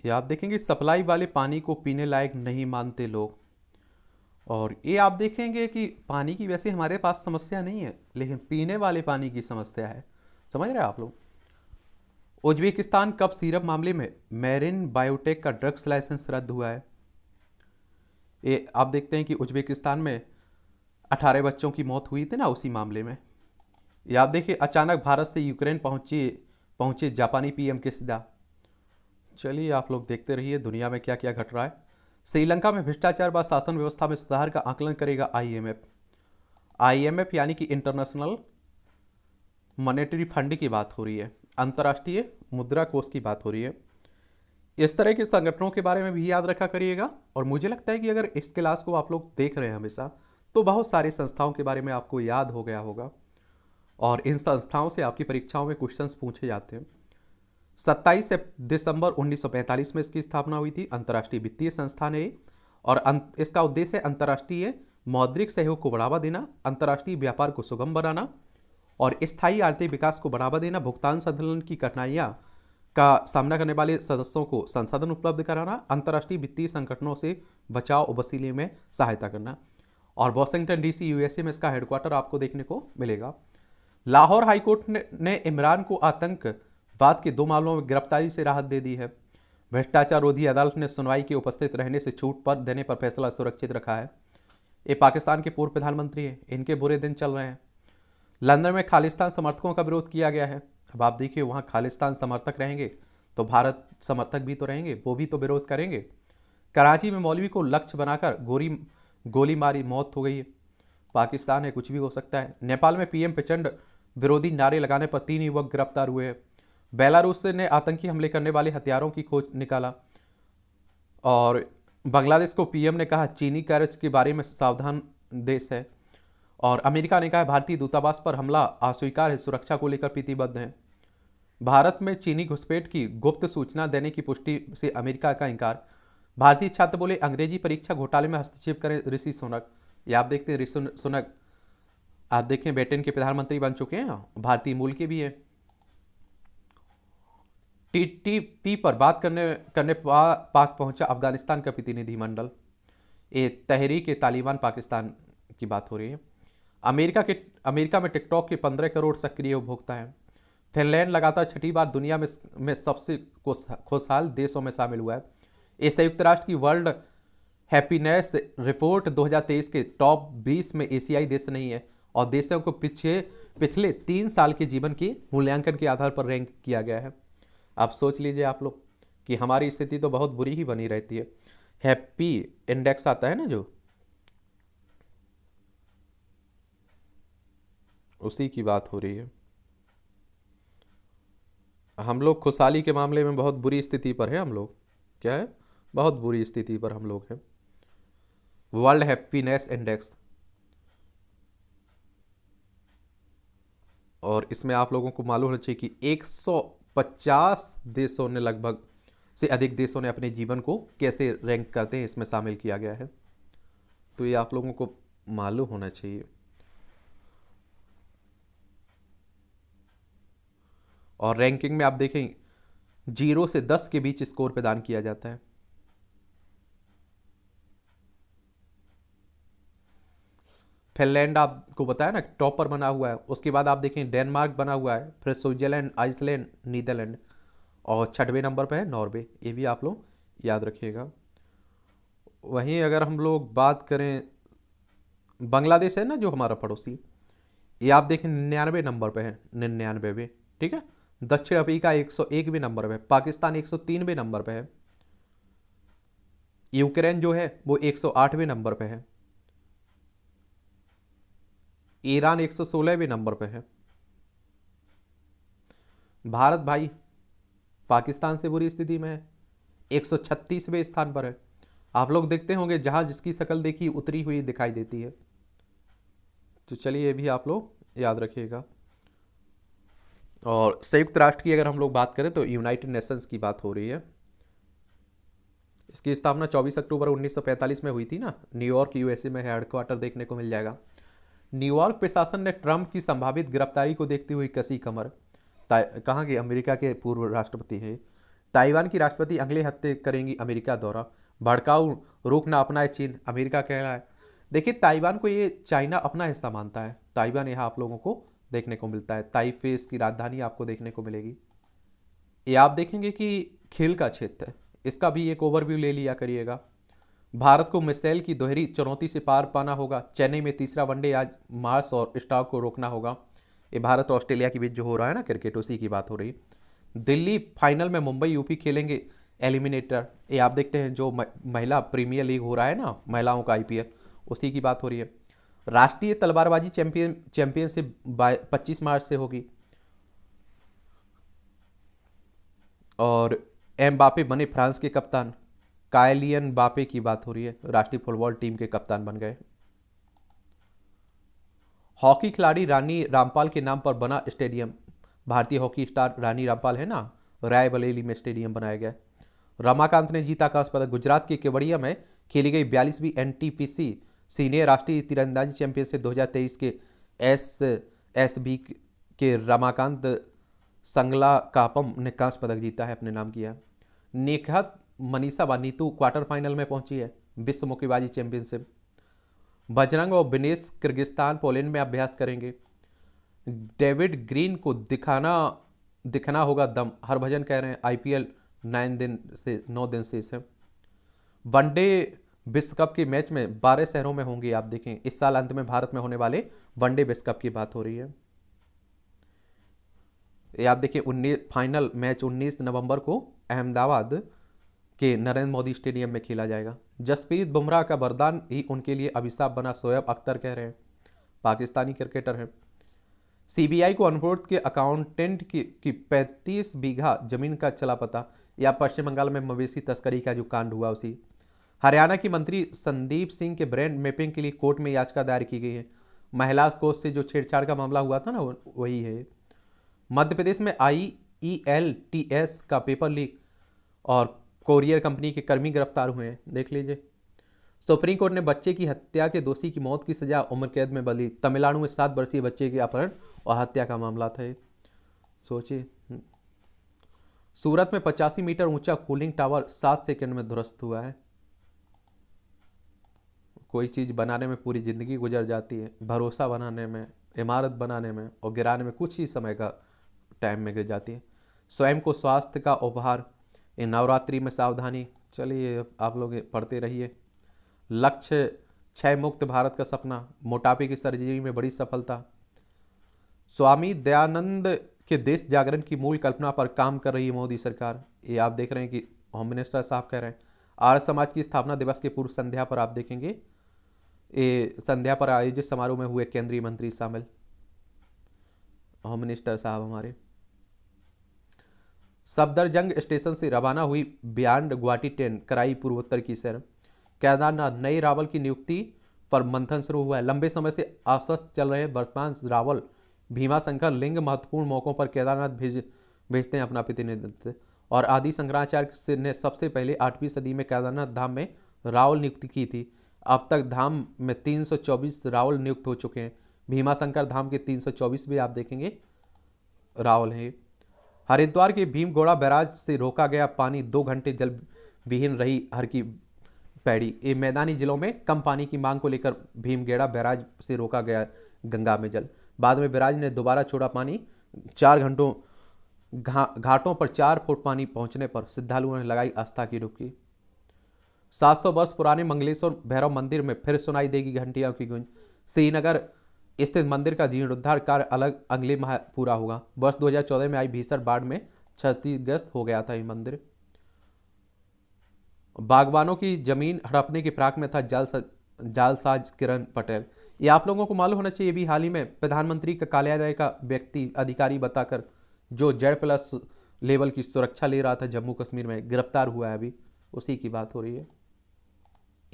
आप देखेंगे सप्लाई वाले पानी को पीने लायक नहीं मानते लोग। और ये आप देखेंगे कि पानी की वैसे हमारे पास समस्या नहीं है, लेकिन पीने वाले पानी की समस्या है। समझ रहे हैं आप लोग। उज्बेकिस्तान कप सिरप मामले में मेरिन बायोटेक का ड्रग्स लाइसेंस रद्द हुआ है। ये आप देखते हैं कि उज्बेकिस्तान में 18 बच्चों की मौत हुई थी ना, उसी मामले में। ये आप देखिए अचानक भारत से यूक्रेन पहुंचे जापानी पीएम किशिदा। चलिए आप लोग देखते रहिए दुनिया में क्या क्या घट रहा है। श्रीलंका में भ्रष्टाचार व शासन व्यवस्था में सुधार का आकलन करेगा आईएमएफ। आईएमएफ यानी कि इंटरनेशनल मॉनेटरी फंड की बात हो रही है, अंतर्राष्ट्रीय मुद्रा कोष की बात हो रही है। इस तरह के संगठनों के बारे में भी याद रखा करिएगा। और मुझे लगता है कि अगर इस क्लास को आप लोग देख रहे हैं हमेशा, तो बहुत सारी संस्थाओं के बारे में आपको याद हो गया होगा और इन संस्थाओं से आपकी परीक्षाओं में क्वेश्चंस पूछे जाते हैं। 27 दिसंबर 1945 में इसकी स्थापना हुई थी। अंतर्राष्ट्रीय वित्तीय संस्थान है ये, और इसका उद्देश्य है अंतर्राष्ट्रीय मौद्रिक सहयोग को बढ़ावा देना, अंतर्राष्ट्रीय व्यापार को सुगम बनाना और स्थायी आर्थिक विकास को बढ़ावा देना, भुगतान संतुलन की कठिनाइयाँ का सामना करने वाले सदस्यों को संसाधन उपलब्ध कराना, अंतर्राष्ट्रीय वित्तीय संगठनों से बचाव और वसीले में सहायता करना। और वॉशिंगटन डीसी यूएसए में इसका हेडक्वार्टर आपको देखने को मिलेगा। लाहौर हाईकोर्ट ने इमरान को आतंकवाद के 2 मामलों में गिरफ्तारी से राहत दे दी है। भ्रष्टाचार रोधी अदालत ने सुनवाई के उपस्थित रहने से छूट पर देने पर फैसला सुरक्षित रखा है। ये पाकिस्तान के पूर्व प्रधानमंत्री हैं, इनके बुरे दिन चल रहे हैं। लंदन में खालिस्तान समर्थकों का विरोध किया गया है। अब आप देखिए, वहाँ खालिस्तान समर्थक रहेंगे तो भारत समर्थक भी तो रहेंगे, वो भी तो विरोध करेंगे। कराची में मौलवी को लक्ष्य बनाकर गोली मारी, मौत हो गई है। पाकिस्तान है, कुछ भी हो सकता है। नेपाल में पीएम प्रचंड विरोधी नारे लगाने पर 3 युवक गिरफ्तार हुए हैं। बेलारूस ने आतंकी हमले करने वाले हथियारों की खोज निकाला। और बांग्लादेश को पीएम ने कहा चीनी कर्ज के बारे में सावधान देश है। और अमेरिका ने कहा भारतीय दूतावास पर हमला अस्वीकार है, सुरक्षा को लेकर प्रतिबद्ध है। भारत में चीनी घुसपैठ की गुप्त सूचना देने की पुष्टि से अमेरिका का इंकार। भारतीय छात्र बोले अंग्रेजी परीक्षा घोटाले में हस्तक्षेप करें ऋषि सुनक। ये आप देखते हैं, ऋषि सुनक आप देखें ब्रिटेन के प्रधानमंत्री बन चुके हैं, भारतीय मूल के भी हैं। टीटीपी पर बात करने पाक पहुंचा अफगानिस्तान का प्रतिनिधिमंडल। ये तहरीक तालिबान पाकिस्तान की बात हो रही है। अमेरिका में टिकटॉक के 15 करोड़ सक्रिय उपभोक्ता हैं। फिनलैंड लगातार 6ठी बार दुनिया में सबसे खुशहाल देशों में शामिल हुआ है। ये संयुक्त राष्ट्र की वर्ल्ड हैप्पीनेस रिपोर्ट 2023 के टॉप 20 में एशियाई देश नहीं है और देशों को पिछले 3 साल के जीवन के मूल्यांकन के आधार पर रैंक किया गया है। आप सोच लीजिए आप लोग कि हमारी स्थिति तो बहुत बुरी ही बनी रहती है। हैप्पी इंडेक्स आता है ना, जो उसी की बात हो रही है। हम लोग खुशहाली के मामले में बहुत बुरी स्थिति पर है। हम लोग क्या है, बहुत बुरी स्थिति पर हम लोग हैं। वर्ल्ड हैप्पीनेस इंडेक्स, और इसमें आप लोगों को मालूम होना चाहिए कि 150 देशों ने लगभग से अधिक देशों ने अपने जीवन को कैसे रैंक करते हैं इसमें शामिल किया गया है। तो ये आप लोगों को मालूम होना चाहिए। और रैंकिंग में आप देखें 0 से 10 के बीच स्कोर प्रदान किया जाता है। फिनलैंड आपको बताया ना टॉप पर बना हुआ है। उसके बाद आप देखें डेनमार्क बना हुआ है, फिर स्विट्जरलैंड, आइसलैंड, नीदरलैंड, और 6वें नंबर पर है नॉर्वे। ये भी आप लोग याद रखिएगा। वहीं अगर हम लोग बात करें, बांग्लादेश है ना जो हमारा पड़ोसी, ये आप देखें 99 नंबर पे है, 99वें, ठीक है। दक्षिण अफ्रीका 101वें नंबर पे है। पाकिस्तान 103वें नंबर पे है। यूक्रेन जो है वो 108वें नंबर पे है। ईरान 116वें नंबर पे है। भारत भाई पाकिस्तान से बुरी स्थिति में है, 136वें स्थान पर है। आप लोग देखते होंगे जहां जिसकी शक्ल देखी उतरी हुई दिखाई देती है। तो चलिए ये भी आप लोग याद रखिएगा। और संयुक्त राष्ट्र की अगर हम लोग बात करें तो यूनाइटेड नेशंस की बात हो रही है। इसकी स्थापना 24 अक्टूबर 1945 में हुई थी ना। न्यूयॉर्क यूएसए में हेडक्वार्टर देखने को मिल जाएगा। न्यूयॉर्क प्रशासन ने ट्रंप की संभावित गिरफ्तारी को देखते हुए कसी कमर। कहाँ के अमेरिका के पूर्व राष्ट्रपति हैं। ताइवान की राष्ट्रपति अगले हफ्ते करेंगी अमेरिका दौरा। भड़काऊ रुख ना अपनाए चीन, अमेरिका कह रहा है। देखिए ताइवान को ये चाइना अपना हिस्सा मानता है। ताइवान यहाँ आप लोगों को देखने को मिलता है। ताइपे इसकी राजधानी आपको देखने को मिलेगी। ये आप देखेंगे कि खेल का क्षेत्र है, इसका भी एक ओवरव्यू ले लिया करिएगा। भारत को मिसाइल की दोहरी चुनौती से पार पाना होगा। चेन्नई में तीसरा वनडे आज मार्स और स्टार को रोकना होगा। ये भारत और ऑस्ट्रेलिया के बीच जो हो रहा है ना क्रिकेट, उसी की बात हो रही। दिल्ली फाइनल में मुंबई यूपी खेलेंगे एलिमिनेटर। ये आप देखते हैं जो महिला प्रीमियर लीग हो रहा है ना, महिलाओं का IPL, उसी की बात हो रही है। राष्ट्रीय तलवारबाजी चैंपियनशिप 25 मार्च से होगी। और एमबापे बने फ्रांस के कप्तान। कायलियन बापे की बात हो रही है, राष्ट्रीय फुटबॉल टीम के कप्तान बन गए। हॉकी खिलाड़ी रानी रामपाल के नाम पर बना स्टेडियम। भारतीय हॉकी स्टार रानी रामपाल है ना, रायबरेली में स्टेडियम बनाया गया। रमाकांत ने जीता कांस्य पदक। गुजरात के केवड़िया में खेली गई 42वीं एनटीपीसी सीनियर राष्ट्रीय तीरंदाजी चैंपियनशिप 2023 के एसएसबी के रमाकांत संगला कापम ने कांस्य पदक जीता है, अपने नाम किया। नेकहत मनीषा वानीतू क्वार्टर फाइनल में पहुंची है विश्व मुक्केबाजी चैंपियनशिप। बजरंग और विनेश किर्गिस्तान पोलैंड में अभ्यास करेंगे। डेविड ग्रीन को दिखना होगा दम, हरभजन कह रहे हैं। आईपीएल 9 दिन शेष है। वनडे विश्व कप के मैच में 12 शहरों में होंगे। आप देखें इस साल अंत में भारत में होने वाले वनडे विश्व कप की बात हो रही है। ये आप देखिए फाइनल मैच 19 नवंबर को अहमदाबाद के नरेंद्र मोदी स्टेडियम में खेला जाएगा। जसप्रीत बुमराह का वरदान ही उनके लिए अभिशाप बना, शोएब अख्तर कह रहे हैं, पाकिस्तानी क्रिकेटर हैं। सीबीआई को अनुरोध के अकाउंटेंट की 35 बीघा जमीन का चला पता। या पश्चिम बंगाल में मवेशी तस्करी का जो कांड हुआ उसी। हरियाणा की मंत्री संदीप सिंह के ब्रांड मैपिंग के लिए कोर्ट में याचिका दायर की गई है। महिला कोष से जो छेड़छाड़ का मामला हुआ था ना, वही है। मध्य प्रदेश में IELTS का पेपर लीक और कोरियर कंपनी के कर्मी गिरफ्तार हुए हैं, देख लीजिए। सुप्रीम कोर्ट ने बच्चे की हत्या के दोषी की मौत की सजा उम्र कैद में बदली। तमिलनाडु में 7 वर्षीय बच्चे के अपहरण और हत्या का मामला था। सोचिए, सूरत में 85 मीटर ऊंचा कूलिंग टावर 7 सेकंड में ध्वस्त हुआ है। कोई चीज बनाने में पूरी जिंदगी गुजर जाती है, भरोसा बनाने में, इमारत बनाने में, और गिराने में कुछ ही समय का टाइम में गिर जाती है। स्वयं को स्वास्थ्य का उपहार, इन नवरात्रि में सावधानी। चलिए आप लोग पढ़ते रहिए। लक्ष्य 6 मुक्त भारत का सपना, मोटापे की सर्जरी में बड़ी सफलता। स्वामी दयानंद के देश जागरण की मूल कल्पना पर काम कर रही है मोदी सरकार। ये आप देख रहे हैं कि होम मिनिस्टर साहब कह रहे हैं। आर्य समाज की स्थापना दिवस के पूर्व संध्या पर आप देखेंगे, ये संध्या पर आयोजित समारोह में हुए केंद्रीय मंत्री शामिल, होम मिनिस्टर साहब हमारे। सफदरजंग स्टेशन से रवाना हुई बियॉन्ड गुवाहाटी ट्रेन, कराई पूर्वोत्तर की सैर। केदारनाथ नए रावल की नियुक्ति पर मंथन शुरू हुआ है। लंबे समय से आश्वस्त चल रहे वर्तमान रावल भीमाशंकर लिंग महत्वपूर्ण मौकों पर केदारनाथ भेजते हैं अपना प्रतिनिधित्व। और आदि शंकराचार्य ने सबसे पहले 8वीं सदी में केदारनाथ धाम में रावल नियुक्ति की थी। अब तक धाम में 324 रावल नियुक्त हो चुके हैं। भीमाशंकर धाम के 324 भी आप देखेंगे रावल है। हरिद्वार के भीमगोड़ा बैराज से रोका गया पानी, 2 घंटे जल विहीन रही हर की पैड़ी। ये मैदानी जिलों में कम पानी की मांग को लेकर भीमगेड़ा बैराज से रोका गया गंगा में जल। बाद में बैराज ने दोबारा छोड़ा पानी। 4 घंटों घाटों पर 4 फुट पानी पहुंचने पर श्रद्धालुओं ने लगाई आस्था की डुबकी। 700 वर्ष पुराने मंगलेश्वर भैरव मंदिर में फिर सुनाई देगी घंटियों की गूंज। श्रीनगर स्थित मंदिर का जीर्णोद्धार कार्य अगले माह पूरा होगा। वर्ष 2014 में आई भीषण बाढ़ में क्षतिग्रस्त हो गया था ये मंदिर। बागवानों की जमीन हड़पने की फिराक में था जालसाज किरण पटेल। ये आप लोगों को मालूम होना चाहिए, भी हाल ही में प्रधानमंत्री का कार्यालय का व्यक्ति अधिकारी बताकर जो Z+ लेवल की सुरक्षा ले रहा था जम्मू कश्मीर में, गिरफ्तार हुआ है। अभी उसी की बात हो रही है।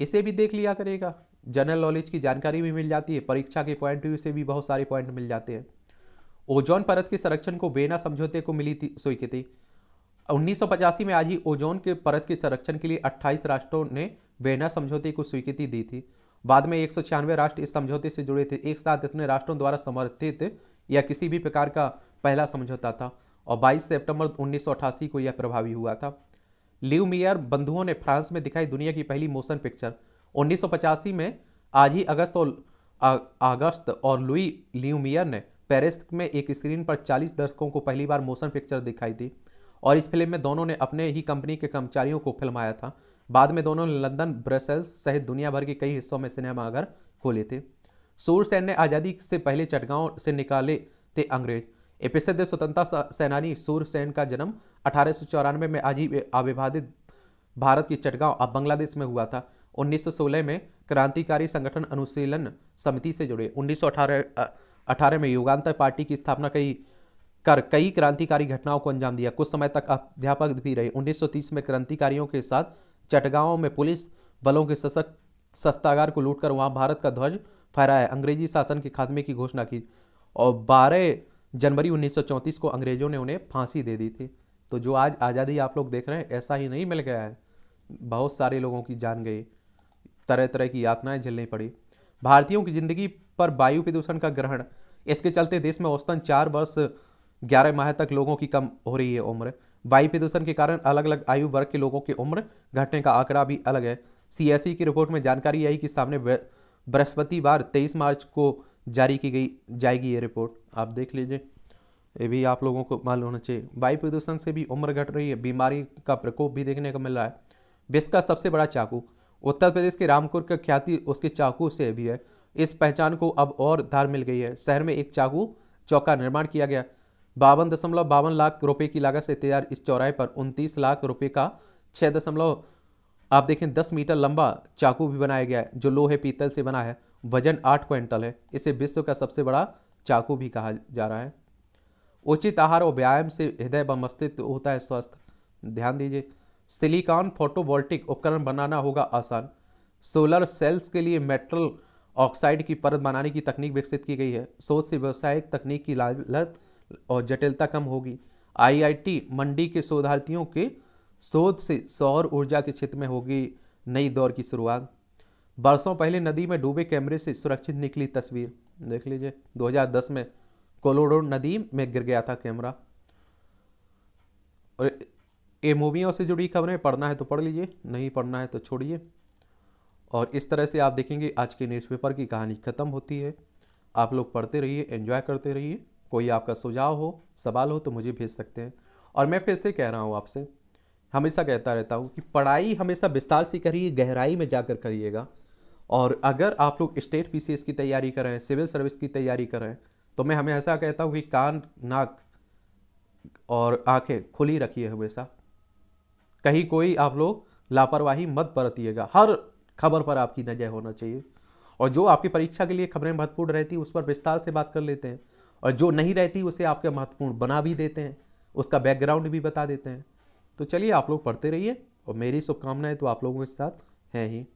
इसे भी देख लिया करेगा, जनरल नॉलेज की जानकारी भी मिल जाती है। परीक्षा के पॉइंट व्यू से भी बहुत सारे पॉइंट मिल जाते हैं। ओजोन परत के संरक्षण को वियना समझौते को मिली थी स्वीकृति। 1985 में आज ही ओजोन के परत के संरक्षण के लिए 28 राष्ट्रों ने वियना समझौते को स्वीकृति दी थी। बाद में 196 राष्ट्र इस समझौते से जुड़े थे। एक साथ इतने राष्ट्रों द्वारा समर्थित या किसी भी प्रकार का पहला समझौता था और 22 सितंबर 1988 को यह प्रभावी हुआ था। ल्यूमियर बंधुओं ने फ्रांस में दिखाई दुनिया की पहली मोशन पिक्चर। 1985 में आज ही अगस्त और लुई ल्यूमियर ने पेरिस में एक स्क्रीन पर 40 दर्शकों को पहली बार मोशन पिक्चर दिखाई थी और इस फिल्म में दोनों ने अपने ही कंपनी के कर्मचारियों को फिल्माया था। बाद में दोनों ने लंदन, ब्रसेल्स सहित दुनिया भर के कई हिस्सों में सिनेमाघर खोले थे। सूरसेन ने आज़ादी से पहले चटगांव से निकाले थे अंग्रेज। ये प्रसिद्ध स्वतंत्रता सेनानी सूरसेन का जन्म 1894 में आज ही अविभाजित भारत की चटगांव अब बांग्लादेश में हुआ था। 1916 में क्रांतिकारी संगठन अनुशीलन समिति से जुड़े। 1918 में युगांतर पार्टी की स्थापना कई क्रांतिकारी घटनाओं को अंजाम दिया। कुछ समय तक अध्यापक भी रहे। 1930 में क्रांतिकारियों के साथ चटगांव में पुलिस बलों के शस्त्रागार को लूटकर वहां भारत का ध्वज फहराया, अंग्रेजी शासन के खात्मे की घोषणा की और 12 जनवरी 1934 को अंग्रेजों ने उन्हें फांसी दे दी थी। तो जो आज आज़ादी आप लोग देख रहे हैं ऐसा ही नहीं मिल गया है, बहुत सारे लोगों की जान गई, तरह तरह की यातनाएं झेलनी पड़ी। भारतीयों की जिंदगी पर वायु प्रदूषण का ग्रहण, इसके चलते देश में औसतन 4 वर्ष 11 माह तक लोगों की कम हो रही है उम्र। वायु प्रदूषण के कारण अलग अलग आयु वर्ग के लोगों की उम्र घटने का आंकड़ा भी अलग है। सीएसई की रिपोर्ट में जानकारी आई कि सामने बृहस्पतिवार 23 मार्च को जारी की गई जाएगी ये रिपोर्ट, आप देख लीजिए, ये भी आप लोगों को मालूम होना चाहिए। वायु प्रदूषण से भी उम्र घट रही है, बीमारी का प्रकोप भी देखने को मिल रहा है। विश्व का सबसे बड़ा चाकू, उत्तर प्रदेश के रामपुर का ख्याति उसके चाकू से भी है। इस पहचान को अब और धार मिल गई है। शहर में एक चाकू चौक का निर्माण किया गया। 52.52 लाख रुपए की लागत से तैयार इस चौराहे पर 29 लाख रुपए का 6 आप देखें 10 मीटर लंबा चाकू भी बनाया गया है, जो लोहे पीतल से बना है। वजन 8 क्विंटल है। इसे विश्व का सबसे बड़ा चाकू भी कहा जा रहा है। उचित आहार और व्यायाम से हृदय व मस्तिष्क होता है स्वस्थ। ध्यान दीजिए, सिलिकॉन फोटोवोल्टिक उपकरण बनाना होगा आसान। सोलर सेल्स के लिए मेटल ऑक्साइड की परत बनाने की तकनीक विकसित की गई है। शोध से व्यावसायिक तकनीक की लागत और जटिलता कम होगी। आईआईटी मंडी के शोधार्थियों के शोध से सौर ऊर्जा के क्षेत्र में होगी नई दौर की शुरुआत। बरसों पहले नदी में डूबे कैमरे से सुरक्षित निकली तस्वीर, देख लीजिए, 2010 में कोलोराडो नदी में गिर गया था कैमरा। और ये मूवियों से जुड़ी खबरें पढ़ना है तो पढ़ लीजिए, नहीं पढ़ना है तो छोड़िए। और इस तरह से आप देखेंगे आज के न्यूज़पेपर की कहानी खत्म होती है। आप लोग पढ़ते रहिए, एंजॉय करते रहिए। कोई आपका सुझाव हो, सवाल हो तो मुझे भेज सकते हैं। और मैं फिर से कह रहा हूँ आपसे, हमेशा कहता रहता हूँ कि पढ़ाई हमेशा विस्तार से करिए, गहराई में जाकर करिएगा। और अगर आप लोग स्टेट पीसीएस की तैयारी कर रहे हैं, सिविल सर्विस की तैयारी कर रहे हैं, तो मैं हमेशा कहता हूँ कि कान, नाक और आंखें खुली रखिए हमेशा। कहीं कोई आप लोग लापरवाही मत बरतिएगा। हर खबर पर आपकी नज़र होना चाहिए। और जो आपकी परीक्षा के लिए खबरें महत्वपूर्ण रहती उस पर विस्तार से बात कर लेते हैं, और जो नहीं रहती उसे आपके महत्वपूर्ण बना भी देते हैं, उसका बैकग्राउंड भी बता देते हैं। तो चलिए आप लोग पढ़ते रहिए, और मेरी शुभकामनाएं तो आप लोगों के साथ हैं ही।